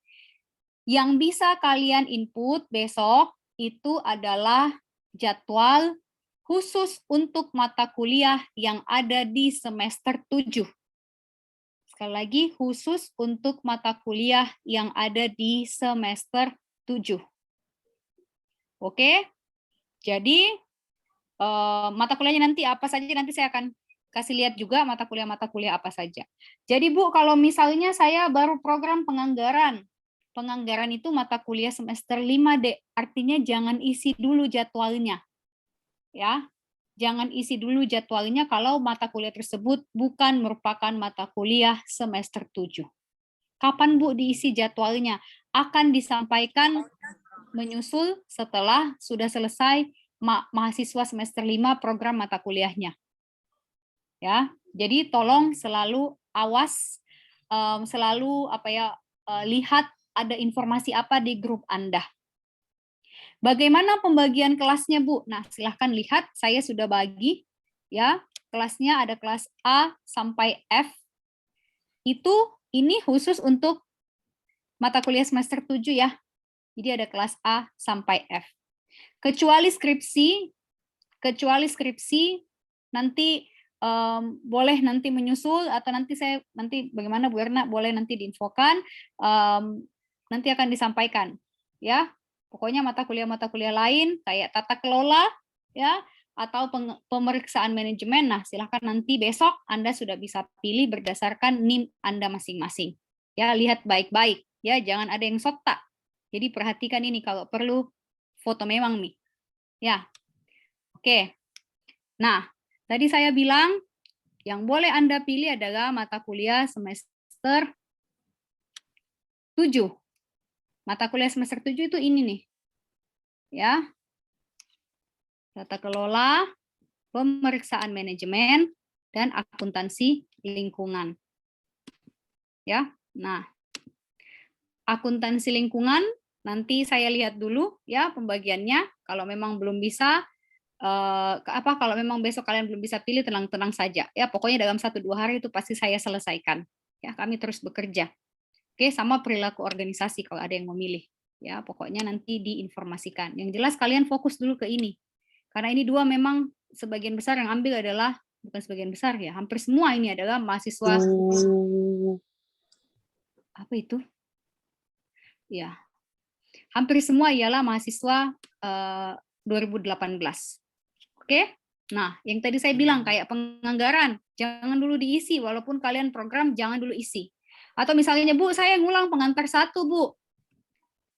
Yang bisa kalian input besok itu adalah jadwal khusus untuk mata kuliah yang ada di semester 7. Sekali lagi, khusus untuk mata kuliah yang ada di semester 7. Oke, jadi mata kuliahnya nanti apa saja, nanti saya akan kasih lihat juga mata kuliah apa saja. Jadi Bu, kalau misalnya saya baru program penganggaran itu mata kuliah semester 5, Dek. Artinya jangan isi dulu jadwalnya. Ya, jangan isi dulu jadwalnya kalau mata kuliah tersebut bukan merupakan mata kuliah semester 7. Kapan Bu diisi jadwalnya? Akan disampaikan menyusul setelah sudah selesai mahasiswa semester 5 program mata kuliahnya. Ya, jadi tolong selalu awas, selalu lihat ada informasi apa di grup Anda. Bagaimana pembagian kelasnya, Bu? Nah, silahkan lihat, saya sudah bagi ya. Kelasnya ada kelas A sampai F. Ini khusus untuk mata kuliah semester 7 ya. Jadi ada kelas A sampai F. Kecuali skripsi nanti boleh nanti menyusul, atau nanti bagaimana Bu Erna, boleh nanti diinfokan, nanti akan disampaikan ya. Pokoknya mata kuliah lain kayak tata kelola ya, atau pemeriksaan manajemen, nah silahkan nanti besok Anda sudah bisa pilih berdasarkan NIM Anda masing-masing. Ya, lihat baik-baik ya, jangan ada yang sokta. Jadi perhatikan ini, kalau perlu foto memang nih. Ya. Oke. Nah, tadi saya bilang yang boleh Anda pilih adalah mata kuliah semester 7. Mata kuliah semester 7 itu ini nih. Ya. Tata kelola, pemeriksaan manajemen, dan akuntansi lingkungan. Ya. Nah, akuntansi lingkungan nanti saya lihat dulu ya pembagiannya. Kalau memang belum bisa, kalau memang besok kalian belum bisa pilih, tenang-tenang saja ya. Pokoknya dalam 1-2 hari itu pasti saya selesaikan. Ya, kami terus bekerja. Oke, sama perilaku organisasi kalau ada yang memilih. Ya, pokoknya nanti diinformasikan. Yang jelas kalian fokus dulu ke ini. Karena ini 2 memang sebagian besar yang ambil adalah, bukan sebagian besar ya, hampir semua ini adalah mahasiswa. Apa itu? Ya. Hampir semua ialah mahasiswa 2018. Oke? Nah, yang tadi saya bilang kayak penganggaran, jangan dulu diisi, walaupun kalian program jangan dulu isi. Atau misalnya, Bu, saya ngulang pengantar 1, Bu.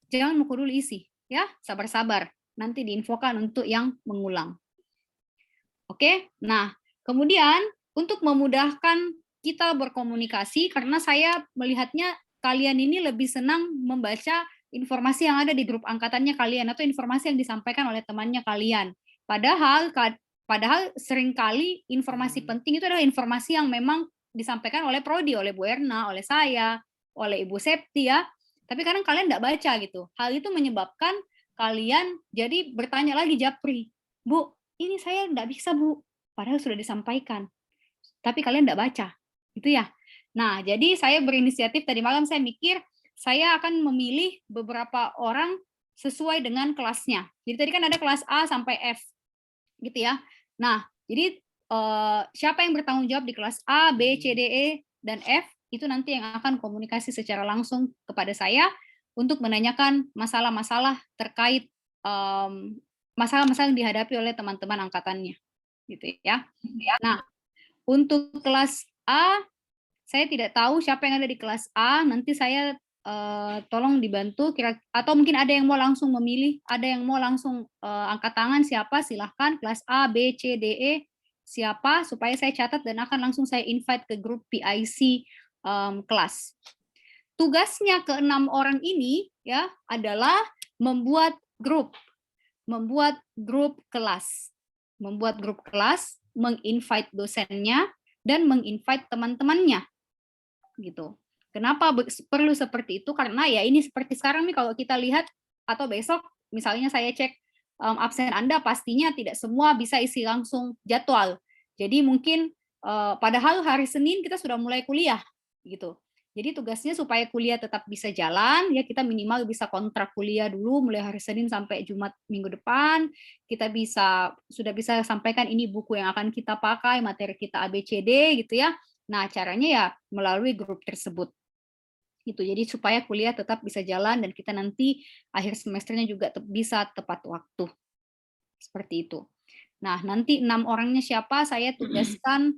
Jangan mau dulu isi, ya, sabar-sabar. Nanti diinfokan untuk yang mengulang. Oke, nah kemudian untuk memudahkan kita berkomunikasi, karena saya melihatnya kalian ini lebih senang membaca informasi yang ada di grup angkatannya kalian atau informasi yang disampaikan oleh temannya kalian. Padahal seringkali informasi penting itu adalah informasi yang memang disampaikan oleh Prodi, oleh Bu Erna, oleh saya, oleh Ibu Septi ya. Tapi kadang kalian nggak baca gitu. Hal itu menyebabkan kalian jadi bertanya lagi Japri, Bu, ini saya nggak bisa Bu, padahal sudah disampaikan. Tapi kalian nggak baca, gitu ya. Nah, jadi saya berinisiatif tadi malam saya mikir, saya akan memilih beberapa orang sesuai dengan kelasnya. Jadi tadi kan ada kelas A sampai F, gitu ya. Nah, jadi siapa yang bertanggung jawab di kelas A, B, C, D, E, dan F, itu nanti yang akan komunikasi secara langsung kepada saya untuk menanyakan masalah-masalah terkait masalah-masalah yang dihadapi oleh teman-teman angkatannya, gitu ya. Nah, untuk kelas A, saya tidak tahu siapa yang ada di kelas A. Nanti saya tolong dibantu. Atau mungkin ada yang mau langsung memilih, ada yang mau langsung angkat tangan siapa, silahkan. Kelas A, B, C, D, E, siapa, supaya saya catat dan akan langsung saya invite ke grup PIC kelas. Tugasnya ke-6 orang ini ya adalah membuat grup kelas, menginvite dosennya dan menginvite teman-temannya, gitu. Kenapa perlu seperti itu? Karena ya ini seperti sekarang nih kalau kita lihat atau besok misalnya saya cek absen Anda, pastinya tidak semua bisa isi langsung jadwal. Jadi mungkin padahal hari Senin kita sudah mulai kuliah, gitu. Jadi tugasnya supaya kuliah tetap bisa jalan, ya kita minimal bisa kontrak kuliah dulu mulai hari Senin sampai Jumat minggu depan. Kita sudah bisa sampaikan ini buku yang akan kita pakai, materi kita ABCD gitu ya. Nah, caranya ya melalui grup tersebut. Gitu. Jadi supaya kuliah tetap bisa jalan dan kita nanti akhir semesternya juga bisa tepat waktu. Seperti itu. Nah, nanti 6 orangnya siapa? Saya tugaskan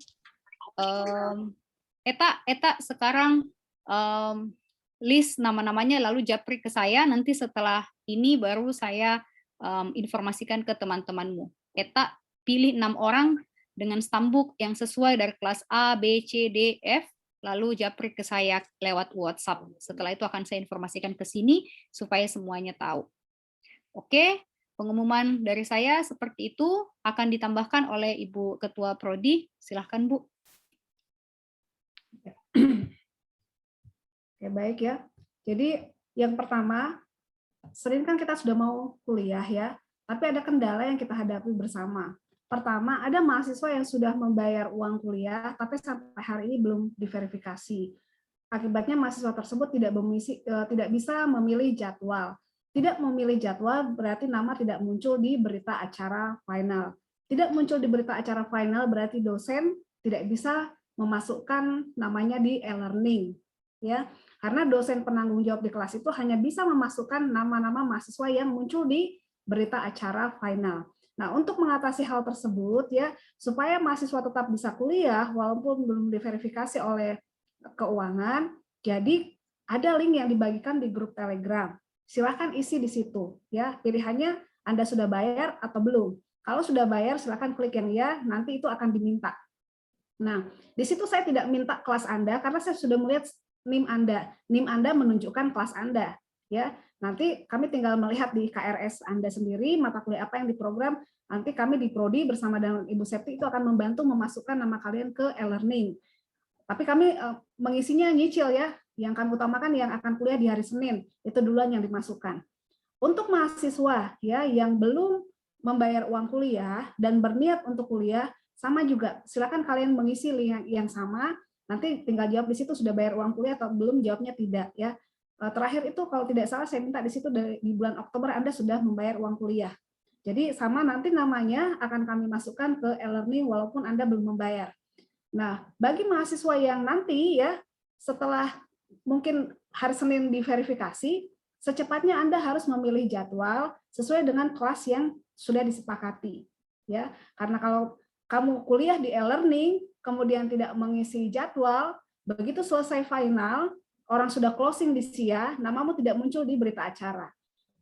Eta sekarang list nama-namanya lalu japri ke saya, nanti setelah ini baru saya informasikan ke teman-temanmu. Eta pilih 6 orang dengan stambuk yang sesuai dari kelas A, B, C, D, F, lalu japri ke saya lewat WhatsApp. Setelah itu akan saya informasikan ke sini supaya semuanya tahu. Oke, pengumuman dari saya seperti itu akan ditambahkan oleh Ibu Ketua Prodi. Silahkan Bu. Oke, baik ya. Jadi yang pertama, sering kan kita sudah mau kuliah ya, tapi ada kendala yang kita hadapi bersama. Pertama, ada mahasiswa yang sudah membayar uang kuliah, tapi sampai hari ini belum diverifikasi. Akibatnya mahasiswa tersebut tidak bisa memilih jadwal. Tidak memilih jadwal berarti nama tidak muncul di berita acara final. Tidak muncul di berita acara final berarti dosen tidak bisa memasukkan namanya di e-learning, ya, karena dosen penanggung jawab di kelas itu hanya bisa memasukkan nama-nama mahasiswa yang muncul di berita acara final. Nah, untuk mengatasi hal tersebut ya, supaya mahasiswa tetap bisa kuliah walaupun belum diverifikasi oleh keuangan, jadi ada link yang dibagikan di grup Telegram. Silahkan isi di situ, ya. Pilihannya Anda sudah bayar atau belum. Kalau sudah bayar, silahkan klik yang ya. Nanti itu akan diminta. Nah, di situ saya tidak minta kelas Anda karena saya sudah melihat NIM Anda. NIM Anda menunjukkan kelas Anda, ya. Nanti kami tinggal melihat di KRS Anda sendiri mata kuliah apa yang diprogram. Nanti kami di Prodi bersama dengan Ibu Septi itu akan membantu memasukkan nama kalian ke e-learning. Tapi kami mengisinya nyicil ya. Yang kami utamakan yang akan kuliah di hari Senin, itu duluan yang dimasukkan. Untuk mahasiswa ya yang belum membayar uang kuliah dan berniat untuk kuliah, sama juga, silakan kalian mengisi link yang sama, nanti tinggal jawab di situ sudah bayar uang kuliah atau belum, jawabnya tidak ya. Terakhir itu kalau tidak salah saya minta di situ di bulan Oktober Anda sudah membayar uang kuliah. Jadi sama nanti namanya akan kami masukkan ke e-learning walaupun Anda belum membayar. Nah, bagi mahasiswa yang nanti ya setelah mungkin hari Senin diverifikasi, secepatnya Anda harus memilih jadwal sesuai dengan kelas yang sudah disepakati ya. Karena kalau kamu kuliah di e-learning, kemudian tidak mengisi jadwal, begitu selesai final, orang sudah closing di SIA, namamu tidak muncul di berita acara.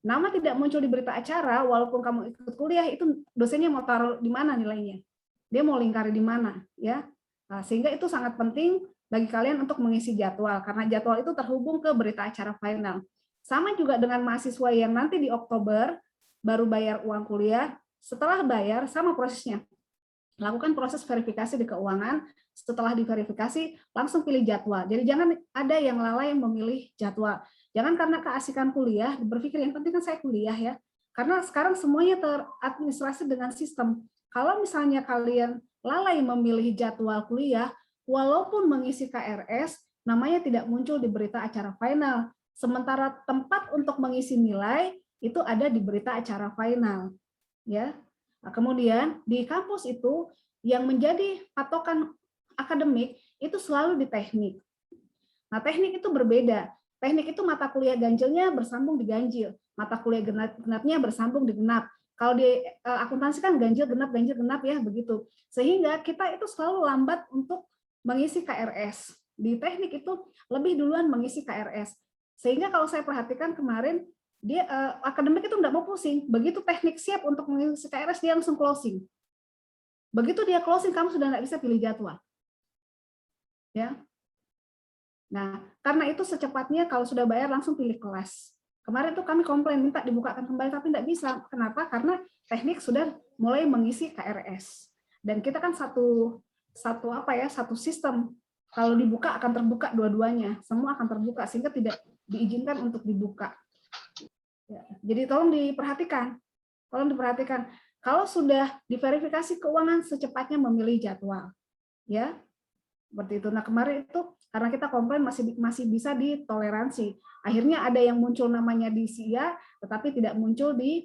Nama tidak muncul di berita acara, walaupun kamu ikut kuliah, itu dosennya mau taruh di mana nilainya. Dia mau lingkari di mana, ya. Nah, sehingga itu sangat penting bagi kalian untuk mengisi jadwal, karena jadwal itu terhubung ke berita acara final. Sama juga dengan mahasiswa yang nanti di Oktober baru bayar uang kuliah, setelah bayar sama prosesnya. Lakukan proses verifikasi di keuangan, setelah diverifikasi langsung pilih jadwal. Jadi jangan ada yang lalai yang memilih jadwal. Jangan karena keasikan kuliah berpikir yang penting kan saya kuliah ya. Karena sekarang semuanya teradministrasi dengan sistem. Kalau misalnya kalian lalai memilih jadwal kuliah, walaupun mengisi KRS, namanya tidak muncul di berita acara final. Sementara tempat untuk mengisi nilai itu ada di berita acara final. Ya. Nah, kemudian di kampus itu yang menjadi patokan akademik itu selalu di teknik. Nah, teknik itu berbeda. Teknik itu mata kuliah ganjilnya bersambung di ganjil, mata kuliah genapnya bersambung di genap. Kalau di akuntansi kan ganjil genap ya begitu. Sehingga kita itu selalu lambat untuk mengisi KRS. Di teknik itu lebih duluan mengisi KRS. Sehingga kalau saya perhatikan kemarin dia akademik itu enggak mau pusing. Begitu teknik siap untuk mengisi KRS, dia langsung closing. Begitu dia closing, kamu sudah enggak bisa pilih jadwal. Ya. Nah, karena itu secepatnya kalau sudah bayar langsung pilih kelas. Kemarin tuh kami komplain minta dibukakan kembali, tapi enggak bisa. Kenapa? Karena teknik sudah mulai mengisi KRS. Dan kita kan satu sistem. Kalau dibuka akan terbuka dua-duanya. Semua akan terbuka sehingga tidak diizinkan untuk dibuka. Ya, jadi tolong diperhatikan. Kalau sudah diverifikasi keuangan, secepatnya memilih jadwal. Ya, seperti itu. Nah, kemarin itu karena kita komplain masih bisa ditoleransi. Akhirnya ada yang muncul namanya di SIA, tetapi tidak muncul di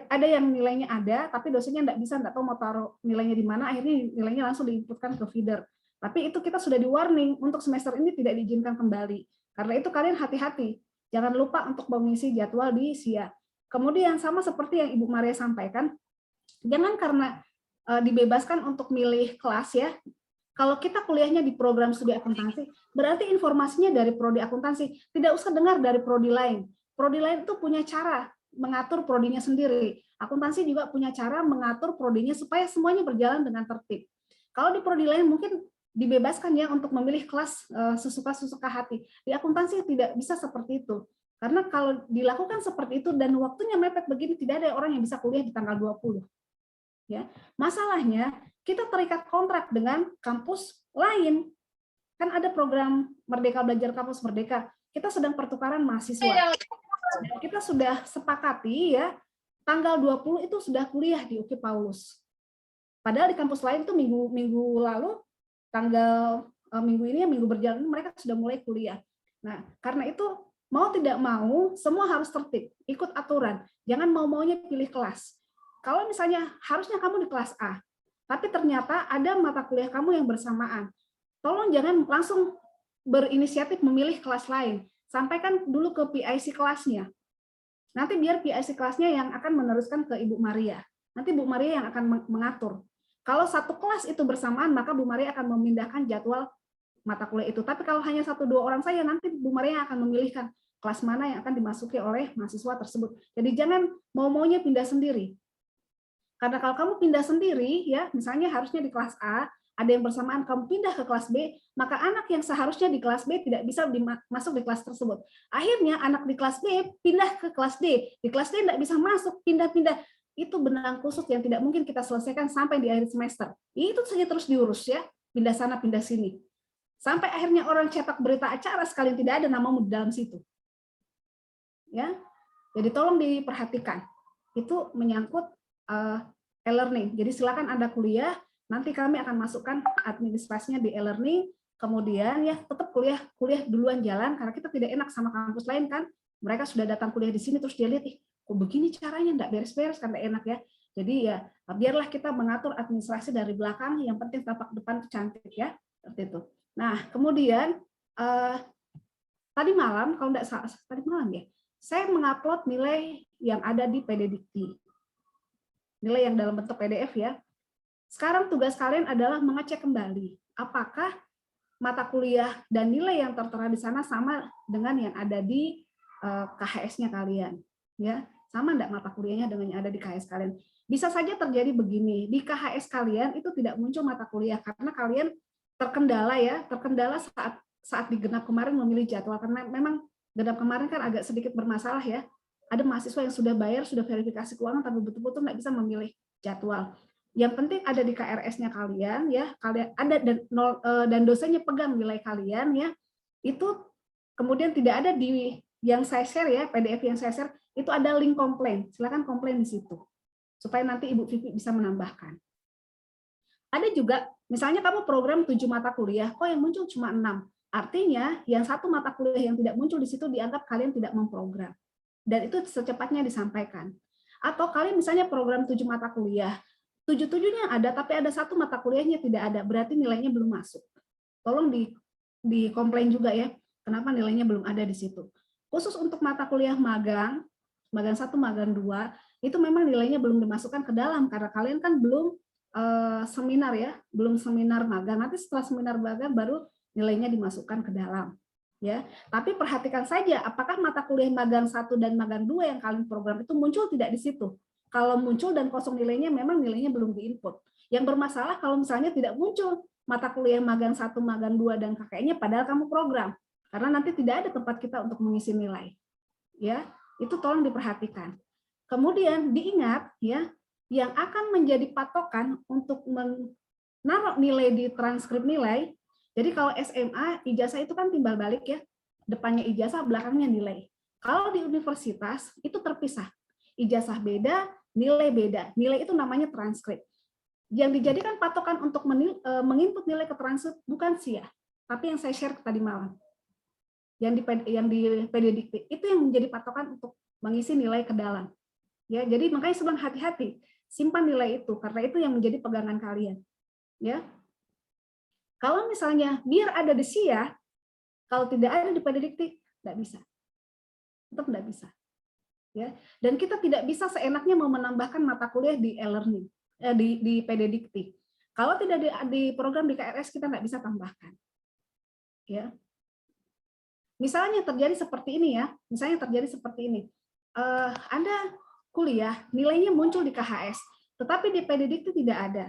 ada yang nilainya ada, tapi dosennya nggak tahu mau taruh nilainya di mana. Akhirnya nilainya langsung diinputkan ke feeder. Tapi itu kita sudah di warning untuk semester ini tidak diizinkan kembali. Karena itu kalian hati-hati. Jangan lupa untuk mengisi jadwal di SIA. Kemudian sama seperti yang Ibu Maria sampaikan, jangan karena dibebaskan untuk milih kelas ya. Kalau kita kuliahnya di program studi akuntansi, berarti informasinya dari prodi akuntansi. Tidak usah dengar dari prodi lain. Prodi lain itu punya cara mengatur prodinya sendiri. Akuntansi juga punya cara mengatur prodinya supaya semuanya berjalan dengan tertib. Kalau di prodi lain mungkin dibebaskan ya untuk memilih kelas sesuka-suka hati. Di akuntansi tidak bisa seperti itu. Karena kalau dilakukan seperti itu dan waktunya mepet begini, tidak ada orang yang bisa kuliah di tanggal 20. Ya. Masalahnya, kita terikat kontrak dengan kampus lain. Kan ada program Merdeka Belajar Kampus Merdeka. Kita sedang pertukaran mahasiswa. Dan kita sudah sepakati ya, tanggal 20 itu sudah kuliah di UKI Paulus. Padahal di kampus lain tuh minggu lalu minggu ini minggu berjalan mereka sudah mulai kuliah. Nah, karena itu mau tidak mau semua harus tertib, ikut aturan. Jangan mau-maunya pilih kelas. Kalau misalnya harusnya kamu di kelas A, tapi ternyata ada mata kuliah kamu yang bersamaan. Tolong jangan langsung berinisiatif memilih kelas lain. Sampaikan dulu ke PIC kelasnya. Nanti biar PIC kelasnya yang akan meneruskan ke Ibu Maria. Nanti Bu Maria yang akan mengatur. Kalau satu kelas itu bersamaan, maka Bu Maria akan memindahkan jadwal mata kuliah itu. Tapi kalau hanya 1-2 orang saja, nanti Bu Maria akan memilihkan kelas mana yang akan dimasuki oleh mahasiswa tersebut. Jadi jangan mau-maunya pindah sendiri. Karena kalau kamu pindah sendiri, ya misalnya harusnya di kelas A, ada yang bersamaan kamu pindah ke kelas B, maka anak yang seharusnya di kelas B tidak bisa masuk di kelas tersebut. Akhirnya anak di kelas B pindah ke kelas D. Di kelas D tidak bisa masuk, pindah-pindah. Itu benang kusut yang tidak mungkin kita selesaikan sampai di akhir semester. Itu saja terus diurus ya, pindah sana pindah sini. Sampai akhirnya orang cetak berita acara sekalian tidak ada namamu di dalam situ. Ya. Jadi tolong diperhatikan. Itu menyangkut e-learning. Jadi silakan Anda kuliah, nanti kami akan masukkan administrasinya di e-learning, kemudian ya tetap kuliah duluan jalan karena kita tidak enak sama kampus lain kan. Mereka sudah datang kuliah di sini terus dia lihat kok begini caranya, enggak beres-beres kan enggak enak ya. Jadi ya biarlah kita mengatur administrasi dari belakang, yang penting tampak depan itu cantik ya, seperti itu. Nah, kemudian tadi malam kalau enggak salah tadi malam ya, saya mengupload nilai yang ada di PDDikti. Nilai yang dalam bentuk PDF ya. Sekarang tugas kalian adalah mengecek kembali apakah mata kuliah dan nilai yang tertera di sana sama dengan yang ada di KHS-nya kalian, ya. Sama enggak mata kuliahnya dengan yang ada di KHS kalian? Bisa saja terjadi begini, di KHS kalian itu tidak muncul mata kuliah karena kalian terkendala saat di genap kemarin memilih jadwal, karena memang genap kemarin kan agak sedikit bermasalah ya. Ada mahasiswa yang sudah bayar, sudah verifikasi keuangan, tapi betul-betul nggak bisa memilih jadwal. Yang penting ada di KRS-nya kalian, ya, kalian ada dan dosennya pegang nilai kalian, ya. Itu kemudian tidak ada di yang saya share ya, PDF yang saya share itu ada link komplain. Silakan komplain di situ supaya nanti Ibu Vivi bisa menambahkan. Ada juga, misalnya kamu program 7 mata kuliah, kok yang muncul cuma 6. Artinya, yang satu mata kuliah yang tidak muncul di situ dianggap kalian tidak memprogram. Dan itu secepatnya disampaikan. Atau kalian misalnya program 7 mata kuliah, 7-7-nya ada, tapi ada satu mata kuliahnya tidak ada, berarti nilainya belum masuk. Tolong di komplain juga ya, kenapa nilainya belum ada di situ. Khusus untuk mata kuliah magang 1, magang 2, itu memang nilainya belum dimasukkan ke dalam, karena kalian kan belum seminar ya, belum seminar magang. Nanti setelah seminar magang baru nilainya dimasukkan ke dalam. Ya, tapi perhatikan saja apakah mata kuliah magang 1 dan magang 2 yang kalian program itu muncul tidak di situ. Kalau muncul dan kosong nilainya, memang nilainya belum diinput. Yang bermasalah kalau misalnya tidak muncul mata kuliah magang 1, magang 2 dan KKN-nya padahal kamu program. Karena nanti tidak ada tempat kita untuk mengisi nilai. Ya, itu tolong diperhatikan. Kemudian diingat ya, yang akan menjadi patokan untuk menaruh nilai di transkrip nilai. Jadi kalau SMA, ijazah itu kan timbal balik ya. Depannya ijazah, belakangnya nilai. Kalau di universitas, itu terpisah. Ijazah beda, nilai beda. Nilai itu namanya transkrip. Yang dijadikan patokan untuk menginput nilai ke transkrip bukan SIA, tapi yang saya share tadi malam. Yang di PDDikti, itu yang menjadi patokan untuk mengisi nilai ke dalam. Ya, jadi makanya saya bilang hati-hati, simpan nilai itu, karena itu yang menjadi pegangan kalian. Ya. Kalau misalnya biar ada di SIA, kalau tidak ada di PDDikti, tidak bisa. Tetap tidak bisa. Ya. Dan kita tidak bisa seenaknya mau menambahkan mata kuliah di e-learning, di PDDikti. Kalau tidak di program di KRS, kita nggak bisa tambahkan. Ya. Misalnya terjadi seperti ini ya, misalnya terjadi seperti ini. Anda kuliah, nilainya muncul di KHS, tetapi di PDDikti tidak ada.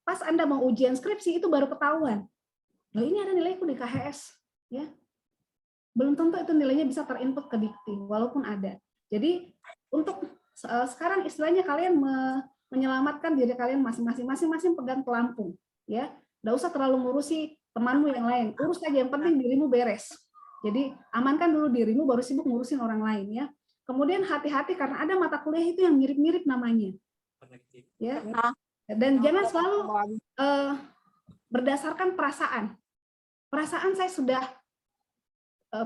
Pas Anda mau ujian skripsi, itu baru ketahuan. Loh, ini ada nilaiku di KHS. Ya. Belum tentu itu nilainya bisa terinput ke Dikti, walaupun ada. Jadi, untuk sekarang istilahnya kalian menyelamatkan diri kalian masing-masing pegang pelampung. Ya. Nggak usah terlalu ngurusi temanmu yang lain. Urus saja, yang penting dirimu beres. Jadi, amankan dulu dirimu, baru sibuk ngurusin orang lain. Ya. Kemudian hati-hati karena ada mata kuliah itu yang mirip-mirip namanya. Ya. Dan jangan selalu berdasarkan perasaan. Perasaan saya sudah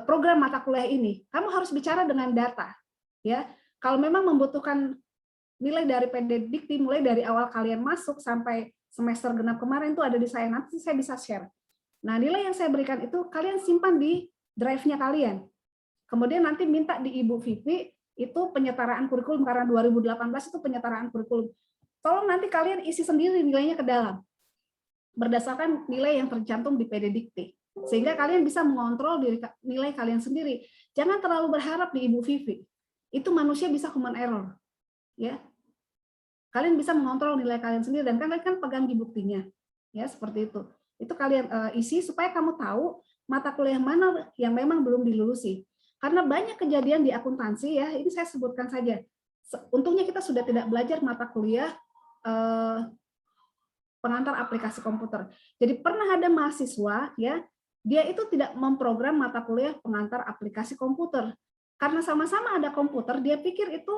program mata kuliah ini. Kamu harus bicara dengan data. Ya. Kalau memang membutuhkan nilai dari PDDikti, mulai dari awal kalian masuk sampai semester genap kemarin itu ada di saya, nanti saya bisa share. Nah, nilai yang saya berikan itu kalian simpan di drive-nya kalian. Kemudian nanti minta di Ibu Vivi itu penyetaraan kurikulum, karena 2018 itu penyetaraan kurikulum. Tolong nanti kalian isi sendiri nilainya ke dalam, berdasarkan nilai yang tercantum di PDDikti. Sehingga kalian bisa mengontrol nilai kalian sendiri. Jangan terlalu berharap di Ibu Vivi. Itu manusia bisa human error. Ya. Kalian bisa mengontrol nilai kalian sendiri, dan kalian kan pegang di buktinya. Ya, seperti itu. Itu kalian isi supaya kamu tahu mata kuliah mana yang memang belum dilulusi. Karena banyak kejadian di akuntansi ya, ini saya sebutkan saja. Untungnya kita sudah tidak belajar mata kuliah pengantar aplikasi komputer. Jadi pernah ada mahasiswa ya, dia itu tidak memprogram mata kuliah pengantar aplikasi komputer. Karena sama-sama ada komputer, dia pikir itu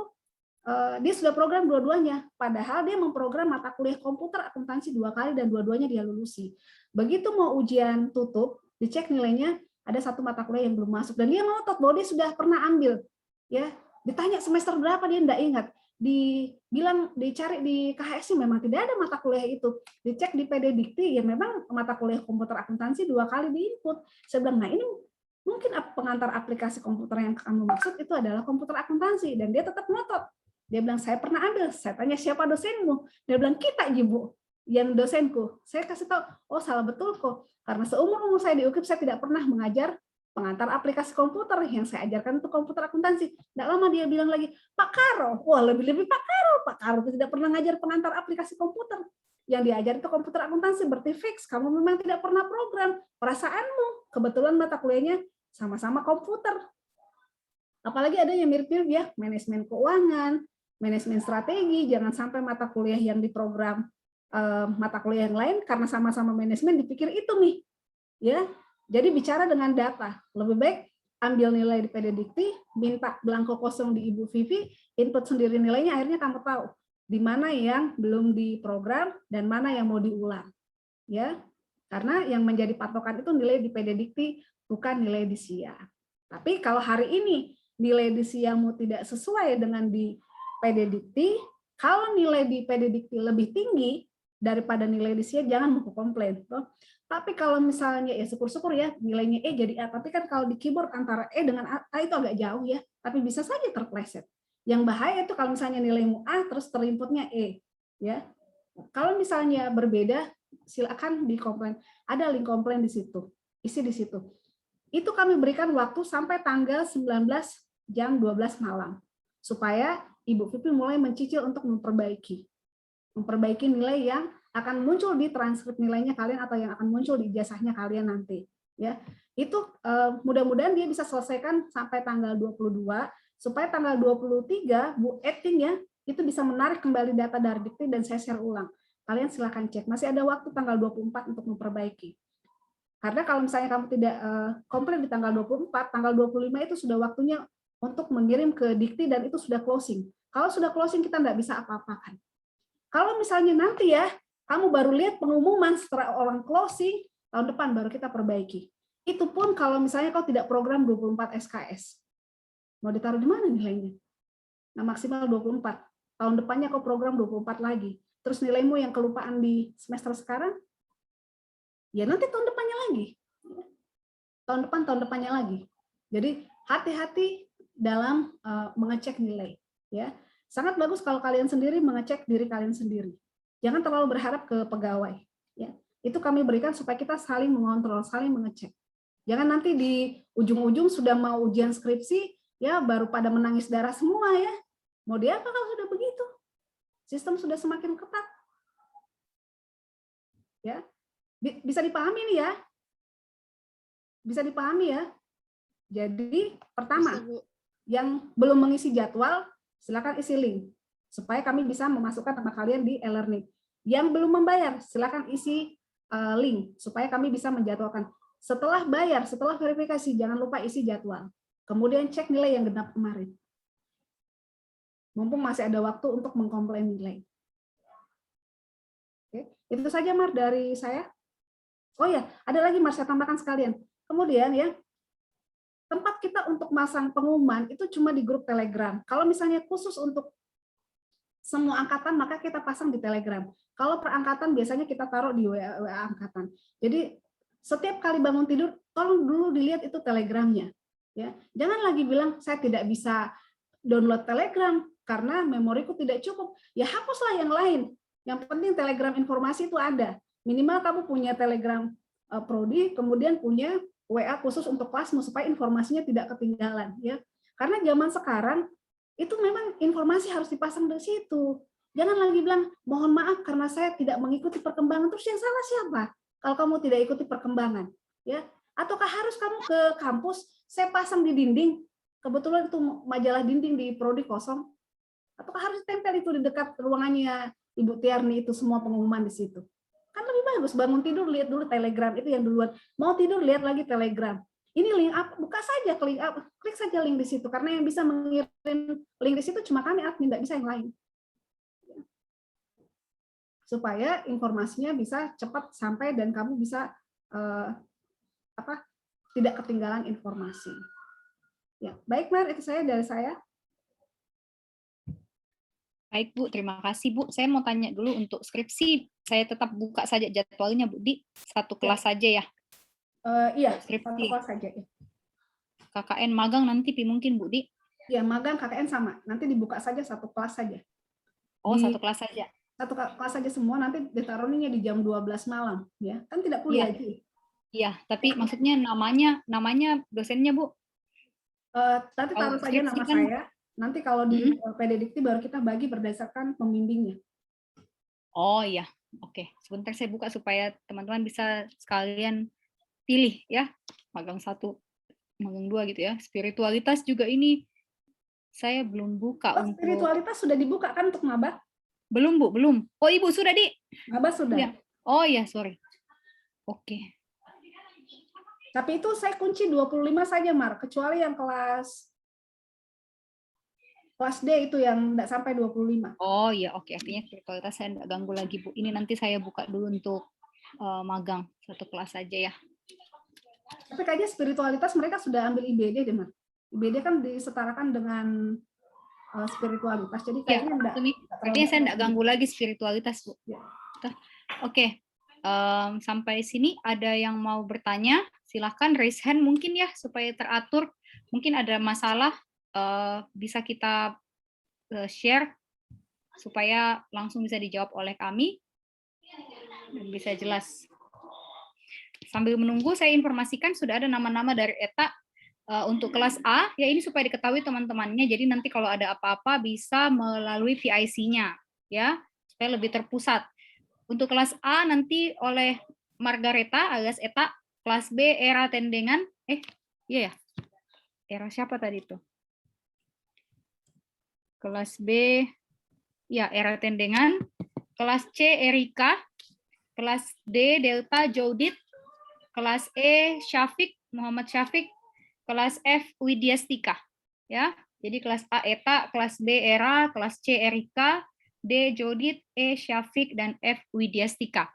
dia sudah program dua-duanya. Padahal dia memprogram mata kuliah komputer akuntansi 2 kali dan dua-duanya dia lulusi. Begitu mau ujian tutup, dicek nilainya, ada satu mata kuliah yang belum masuk dan dia ngotot bahwa dia sudah pernah ambil. Ya, ditanya semester berapa dia enggak ingat. Dicari di KHS memang tidak ada mata kuliah itu. Dicek di PDDikti ya memang mata kuliah komputer akuntansi 2 kali diinput. Saya bilang, nah ini mungkin pengantar aplikasi komputer yang kamu maksud itu adalah komputer akuntansi, dan dia tetap ngotot. Dia bilang saya pernah ambil. Saya tanya siapa dosenmu? Dia bilang kita, Ibu. yang dosenku. Saya kasih tahu, oh salah betul kok. Karena seumur-umur saya di UKIP, saya tidak pernah mengajar pengantar aplikasi komputer. Yang saya ajarkan itu komputer akuntansi. Tidak lama dia bilang lagi, Pak Karo. Wah, lebih-lebih Pak Karo. Pak Karo itu tidak pernah ngajar pengantar aplikasi komputer. Yang diajar itu komputer akuntansi, berarti fix. Kamu memang tidak pernah program. Perasaanmu, kebetulan mata kuliahnya sama-sama komputer. Apalagi ada yang mirip-mirip ya, manajemen keuangan, manajemen strategi. Jangan sampai mata kuliah yang diprogram mata kuliah yang lain karena sama-sama manajemen dipikir itu nih, ya. Jadi bicara dengan data. Lebih baik ambil nilai di PDDikti, minta belangko kosong di Ibu Vivi, input sendiri nilainya, akhirnya kamu tahu di mana yang belum diprogram dan mana yang mau diulang, ya. Karena yang menjadi patokan itu nilai di PDDikti, bukan nilai di SIA. Tapi kalau hari ini nilai di SIA-mu tidak sesuai dengan di PDDikti, kalau nilai di PDDikti lebih tinggi daripada nilai di SIA, jangan mau komplain. Tapi kalau misalnya ya syukur-syukur ya nilainya E jadi A, tapi kan kalau di keyboard antara E dengan A itu agak jauh ya, tapi bisa saja terpleset. Yang bahaya itu kalau misalnya nilaimu A terus terinputnya E, ya. Kalau misalnya berbeda, silakan dikomplain. Ada link komplain di situ, isi di situ. Itu kami berikan waktu sampai tanggal 19 jam 12 malam supaya Ibu Vivi mulai mencicil untuk memperbaiki nilai yang akan muncul di transkrip nilainya kalian atau yang akan muncul di ijazahnya kalian nanti, ya. Itu mudah-mudahan dia bisa selesaikan sampai tanggal 22 supaya tanggal 23 Bu Eting ya itu bisa menarik kembali data dari Dikti dan saya share ulang. Kalian silakan cek, masih ada waktu tanggal 24 untuk memperbaiki. Karena kalau misalnya kamu tidak komplain di tanggal 24, tanggal 25 itu sudah waktunya untuk mengirim ke Dikti dan itu sudah closing. Kalau sudah closing kita nggak bisa apa-apakan. Kalau misalnya nanti ya, kamu baru lihat pengumuman setelah orang closing, tahun depan baru kita perbaiki. Itu pun kalau misalnya kau tidak program 24 SKS. Mau ditaruh di mana nilainya? Nah, maksimal 24. Tahun depannya kau program 24 lagi. Terus nilaimu yang kelupaan di semester sekarang, ya nanti tahun depannya lagi. Tahun depannya lagi. Jadi hati-hati dalam mengecek nilai. Ya. Sangat bagus kalau kalian sendiri mengecek diri kalian sendiri. Jangan terlalu berharap ke pegawai. Ya. Itu kami berikan supaya kita saling mengontrol, saling mengecek. Jangan nanti di ujung-ujung sudah mau ujian skripsi, ya baru pada menangis darah semua ya. Mau dia apa kalau sudah begitu? Sistem sudah semakin ketat. Ya. Bisa dipahami nih ya? Bisa dipahami ya? Jadi pertama, yang belum mengisi jadwal, silakan isi link supaya kami bisa memasukkan nama kalian di e-learning. Yang belum membayar, silakan isi link supaya kami bisa menjadwalkan. Setelah bayar, setelah verifikasi, jangan lupa isi jadwal. Kemudian cek nilai yang genap kemarin. Mumpung masih ada waktu untuk mengkomplain nilai. Oke, itu saja Mar dari saya. Oh ya, ada lagi Mar, saya tambahkan sekalian. Kemudian ya, tempat kita untuk masang pengumuman itu cuma di grup Telegram. Kalau misalnya khusus untuk semua angkatan, maka kita pasang di Telegram. Kalau per angkatan biasanya kita taruh di WA angkatan. Jadi setiap kali bangun tidur, tolong dulu dilihat itu Telegramnya. Ya, jangan lagi bilang saya tidak bisa download Telegram karena memoriku tidak cukup. Ya hapuslah yang lain. Yang penting Telegram informasi itu ada. Minimal kamu punya Telegram Prodi, kemudian punya WA khusus untuk kelasmu supaya informasinya tidak ketinggalan ya. Karena zaman sekarang itu memang informasi harus dipasang di situ. Jangan lagi bilang mohon maaf karena saya tidak mengikuti perkembangan. Terus yang salah siapa? Kalau kamu tidak ikuti perkembangan ya. Ataukah harus kamu ke kampus saya pasang di dinding? Kebetulan itu majalah dinding di Prodi kosong. Ataukah harus tempel itu di dekat ruangannya Ibu Tiarni itu semua pengumuman di situ? Kan lebih bagus bangun tidur lihat dulu Telegram itu yang duluan. Mau tidur lihat lagi Telegram. Ini link apa? Buka saja klik saja link di situ karena yang bisa mengirim link di situ cuma kami admin, tidak bisa yang lain. Supaya informasinya bisa cepat sampai dan kamu bisa tidak ketinggalan informasi. Ya, baik Mar, itu saya dari saya. Baik Bu, terima kasih Bu. Saya mau tanya dulu untuk skripsi, saya tetap buka saja jadwalnya Bu di satu kelas saja ya? Iya, skripsi. satu kelas saja. Ya. KKN magang nanti mungkin Bu di? Iya, magang KKN sama. Nanti dibuka saja satu kelas saja. Oh, satu kelas saja. satu kelas saja semua, nanti ditaruhnya di jam 12 malam, ya kan tidak kuliah Iya. Ji. Iya, tapi maksudnya namanya dosennya Bu. Nanti Kalau taruh saja nama skripsi kan- saya. Nanti kalau di PD Dikti baru kita bagi berdasarkan pembimbingnya. Oh iya, oke. Sebentar saya buka supaya teman-teman bisa sekalian pilih ya. Magang 1, magang 2 gitu ya. Spiritualitas juga ini saya belum buka Oh, untuk spiritualitas sudah dibuka kan untuk maba? belum Bu, belum. Oh Ibu sudah Di? Maba sudah. Iya. Oh iya, sorry. Oke. Tapi itu saya kunci 25 saja, Mar, kecuali yang kelas D itu yang enggak sampai 25. Oh iya, oke. Artinya spiritualitas saya enggak ganggu lagi Bu. Ini nanti saya buka dulu untuk magang 1 kelas saja ya. Tapi kayaknya spiritualitas mereka sudah ambil IBD deh, Mar. IBD kan disetarakan dengan spiritualitas. Jadi kayaknya enggak. Artinya saya enggak ganggu lagi spiritualitas, Bu. Ya. Oke. Sampai sini ada yang mau bertanya? Silahkan raise hand mungkin ya supaya teratur. Mungkin ada masalah bisa kita share supaya langsung bisa dijawab oleh kami dan bisa jelas. Sambil menunggu saya informasikan sudah ada nama-nama dari ETA untuk kelas A, ya ini supaya diketahui teman-temannya. Jadi nanti kalau ada apa-apa bisa melalui PIC-nya ya, supaya lebih terpusat. Untuk kelas A nanti oleh Margareta alias ETA, kelas B Era Tendengan, iya ya. Era siapa tadi itu? Kelas B, ya Era Tendengan. Kelas C Erika. Kelas D Delta Jodit. Kelas E Syafiq, Muhammad Syafiq. Kelas F Widyastika. Ya, jadi kelas A Eta, kelas B Era, kelas C Erika, D Jodit, E Syafiq, dan F Widyastika.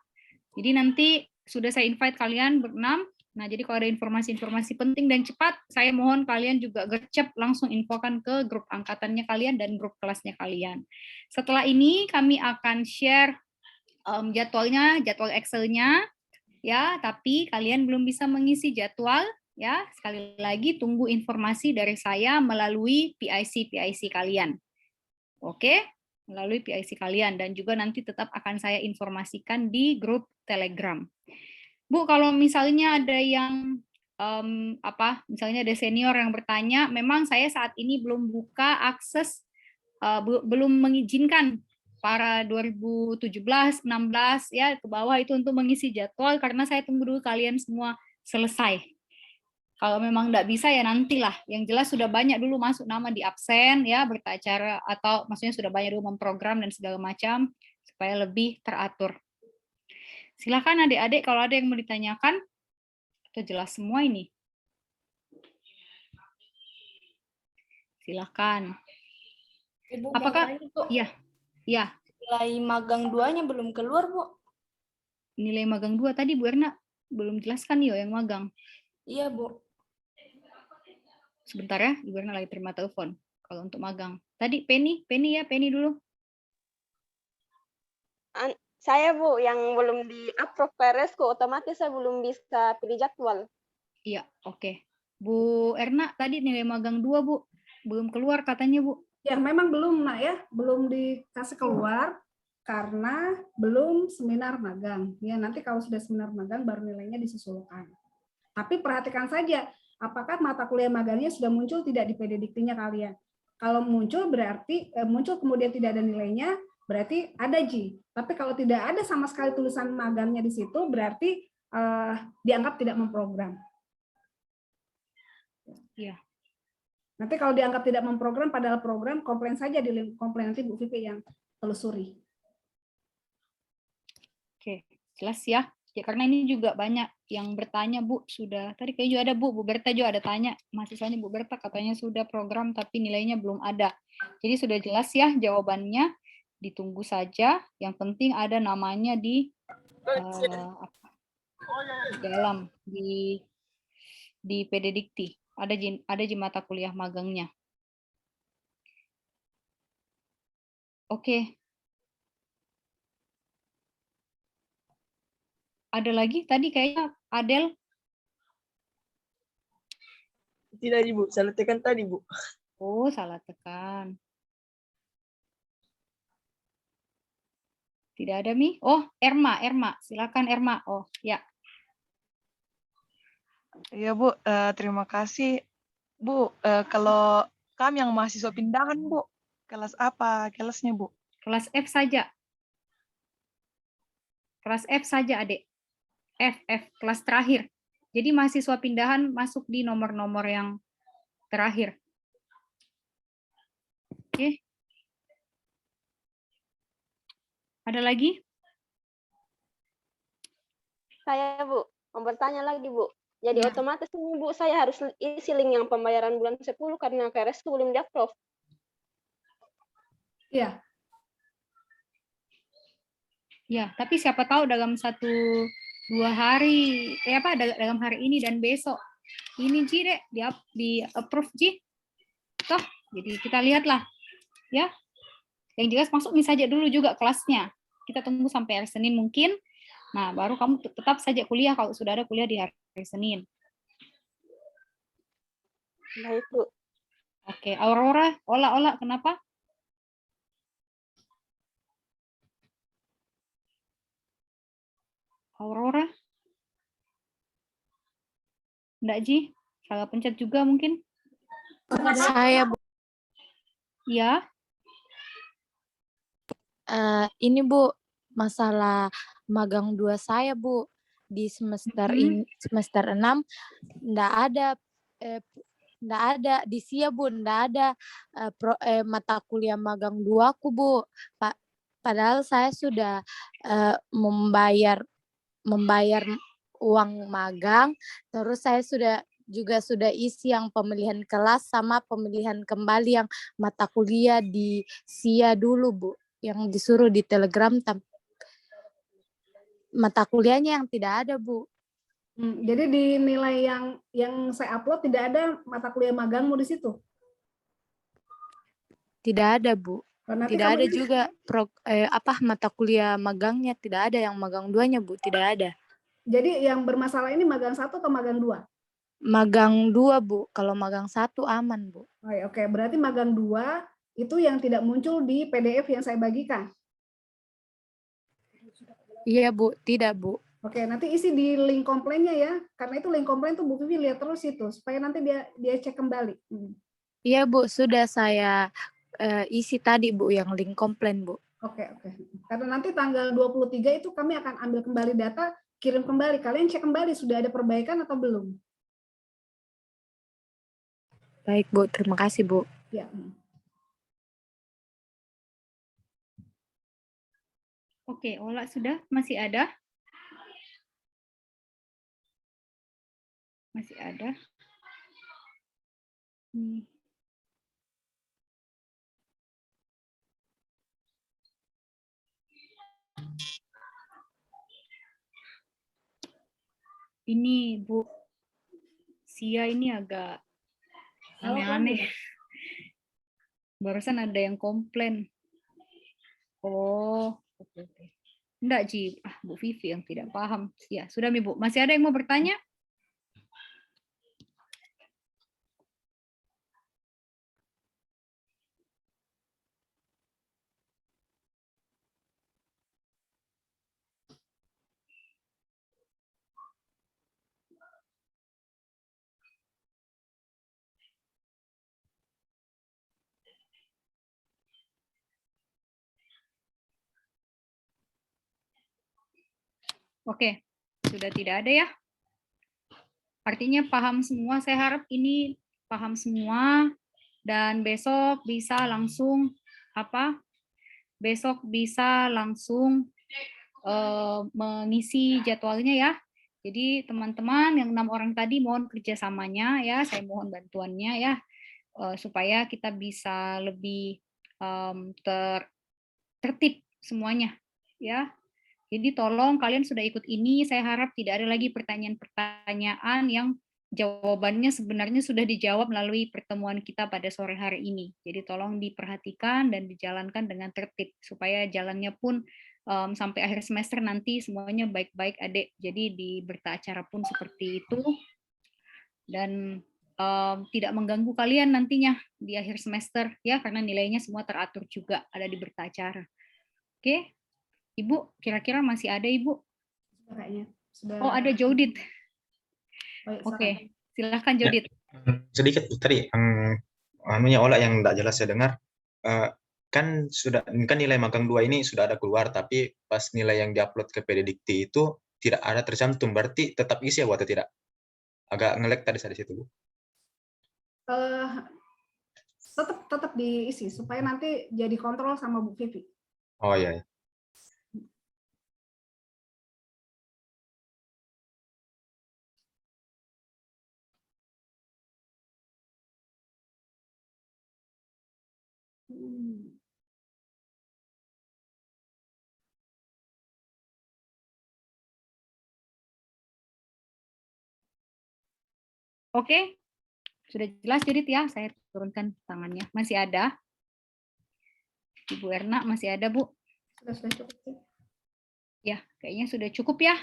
Jadi nanti sudah saya invite kalian berenam. Nah, jadi kalau ada informasi-informasi penting dan cepat, saya mohon kalian juga gercep langsung infokan ke grup angkatannya kalian dan grup kelasnya kalian. Setelah ini kami akan share jadwalnya, jadwal Excel-nya, ya. Tapi kalian belum bisa mengisi jadwal, ya. Sekali lagi tunggu informasi dari saya melalui PIC kalian, oke? Melalui PIC kalian dan juga nanti tetap akan saya informasikan di grup Telegram. Bu, kalau misalnya ada yang misalnya ada senior yang bertanya, memang saya saat ini belum buka akses, belum mengizinkan para 2017, 16 ya ke bawah itu untuk mengisi jadwal karena saya tunggu dulu kalian semua selesai. Kalau memang nggak bisa ya nantilah. Yang jelas sudah banyak dulu masuk nama di absen ya, berita acara atau maksudnya sudah banyak dulu memprogram dan segala macam supaya lebih teratur. Silakan adik-adik kalau ada yang mau ditanyakan. Itu jelas semua ini. Silakan. Ibu, apakah iya. Iya. Nilai magang 2-nya belum keluar, Bu. Nilai magang 2 tadi Bu Erna belum jelaskan yo yang magang. Iya, Bu. Sebentar ya, Ibu Erna lagi terima telepon. Kalau untuk magang. Tadi Penny dulu. Saya Bu, yang belum di-approve PRS-ku, otomatis saya belum bisa pilih jadwal. Iya, oke. Bu Erna, tadi nilai magang 2, Bu. Belum keluar katanya, Bu. Ya, memang belum, Nak, ya. Belum dikasih keluar karena belum seminar magang. Ya, nanti kalau sudah seminar magang baru nilainya disusulkan. Tapi perhatikan saja, apakah mata kuliah magangnya sudah muncul tidak di PD Diktinya kalian. Kalau muncul berarti muncul kemudian tidak ada nilainya, berarti ada Ji. Tapi kalau tidak ada sama sekali tulisan magangnya di situ, berarti dianggap tidak memprogram. Iya. Nanti kalau dianggap tidak memprogram, padahal program, komplain saja di komplain nanti Bu Vivi yang telusuri. Oke, jelas ya. Ya karena ini juga banyak yang bertanya, Bu, sudah. Tadi kayaknya juga ada Bu Berta juga ada tanya. Mahasiswanya Bu Berta katanya sudah program tapi nilainya belum ada. Jadi sudah jelas ya jawabannya. Ditunggu saja. Yang penting ada namanya di dalam di PD Dikti. Ada di mata kuliah magangnya. Oke. Ada lagi tadi kayaknya Adel. Tidak, Bu. Salah tekan tadi, Bu. Oh, salah tekan. Tidak ada Mi. Oh, Erma, silakan Erma. Oh, ya. Iya Bu, terima kasih Bu. Kalau kami yang mahasiswa pindahan Bu, kelas apa kelasnya Bu? Kelas F saja. Kelas F saja, Adik. F, kelas terakhir. Jadi mahasiswa pindahan masuk di nomor-nomor yang terakhir. Oke. Ada lagi? Saya, Bu, mau bertanya lagi, Bu. Jadi otomatis ini, Bu, saya harus isi link yang pembayaran bulan 10 karena KRS itu belum di-approve. Iya. Ya, tapi siapa tahu dalam 1-2 hari, dalam hari ini dan besok. Ini Ji, Dek, di approve Ji. Toh, jadi kita lihatlah. Ya. Yang jelas masuk ini saja dulu juga kelasnya. Kita tunggu sampai hari Senin mungkin. Nah, baru kamu tetap saja kuliah kalau sudah ada kuliah di hari Senin. Baik, Bu. Oke, Aurora, Ola, kenapa? Aurora? Enggak, Ji? Salah pencet juga mungkin? Saya, Bu. Ya. Ini Bu, masalah magang 2 saya Bu. Di semester semester 6 enggak ada di SIA Bu, enggak ada mata kuliah magang 2 aku Bu. Padahal saya sudah membayar uang magang, terus saya sudah isi yang pemilihan kelas sama pemilihan kembali yang mata kuliah di SIA dulu Bu, yang disuruh di Telegram mata kuliahnya yang tidak ada Bu. Jadi di nilai yang saya upload tidak ada mata kuliah magangmu di situ? Tidak ada Bu. Tidak ada juga mata kuliah magangnya, tidak ada yang magang 2-nya Bu, tidak ada. Jadi yang bermasalah ini magang 1 atau magang 2? Magang 2 Bu, kalau magang 1 aman Bu. Oke, berarti magang 2 itu yang tidak muncul di PDF yang saya bagikan. Iya Bu, tidak Bu. Oke, nanti isi di link komplainnya ya, karena itu link komplain tuh Bu Vivi lihat terus itu, supaya nanti dia cek kembali. Iya Bu, sudah saya isi tadi Bu, yang link komplain Bu. Oke. Karena nanti tanggal 23 itu kami akan ambil kembali data, kirim kembali. Kalian cek kembali sudah ada perbaikan atau belum. Baik Bu, terima kasih Bu. Ya. Oke, Ola sudah? Masih ada? Masih ada. Ini Bu, SIA ini agak aneh-aneh. Barusan ada yang komplain. Oh, oke. Enggak, Ji. Bu Vivi yang tidak paham. Ya, sudah Mi Bu. Masih ada yang mau bertanya? Oke, sudah tidak ada ya. Artinya paham semua, saya harap ini paham semua dan besok bisa langsung Besok bisa langsung mengisi jadwalnya ya. Jadi teman-teman yang 6 orang tadi mohon kerjasamanya ya, saya mohon bantuannya ya, supaya kita bisa lebih tertib semuanya ya. Jadi tolong kalian sudah ikut ini, saya harap tidak ada lagi pertanyaan-pertanyaan yang jawabannya sebenarnya sudah dijawab melalui pertemuan kita pada sore hari ini. Jadi tolong diperhatikan dan dijalankan dengan tertib, supaya jalannya pun sampai akhir semester nanti semuanya baik-baik Adik. Jadi di berita acara pun seperti itu. Dan tidak mengganggu kalian nantinya di akhir semester, ya, karena nilainya semua teratur juga, ada di berita acara. Oke? Ibu, kira-kira masih ada Ibu? Kayaknya sudah. Oh, ada Jodit. Baik, Oke, silahkan Ya, Jodit. sedikit Bu, tadi anunya Ola yang tidak jelas saya dengar. Kan nilai magang 2 ini sudah ada keluar, tapi pas nilai yang diupload ke PDDikti itu tidak ada tercantum. Berarti tetap isi ya Bu atau tidak? Agak nge-lag tadi saya di situ Bu. Tetap diisi supaya nanti jadi kontrol sama Bu Vivi. Oh iya. Oke, sudah jelas Judit ya, saya turunkan tangannya. Masih ada? Ibu Erna masih ada Bu? Sudah cukup. Ya, kayaknya sudah cukup ya.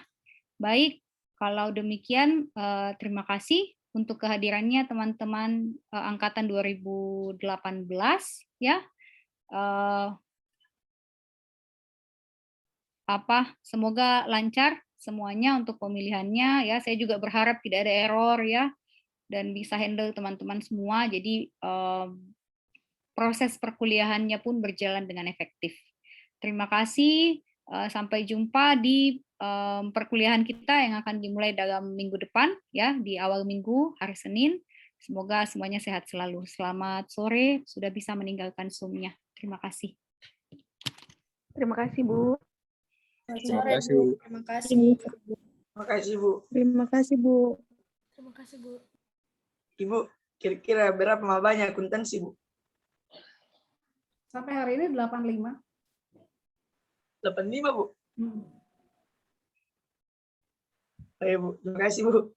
Baik, kalau demikian terima kasih untuk kehadirannya teman-teman angkatan 2018 ya. Semoga lancar semuanya untuk pemilihannya ya. Saya juga berharap tidak ada error ya dan bisa handle teman-teman semua. Jadi proses perkuliahannya pun berjalan dengan efektif. Terima kasih. Sampai jumpa di perkuliahan kita yang akan dimulai dalam minggu depan ya, di awal minggu hari Senin. Semoga semuanya sehat selalu. Selamat sore, sudah bisa meninggalkan Zoom-nya. Terima kasih. Terima kasih Bu. Terima kasih Bu. Terima kasih. Terima kasih Bu. Terima kasih Bu. Terima kasih Bu. Ibu, kira-kira berapa banyak akuntansi Bu? Sampai hari ini 85. 85 Bu. Ayo Bu, terima kasih Bu.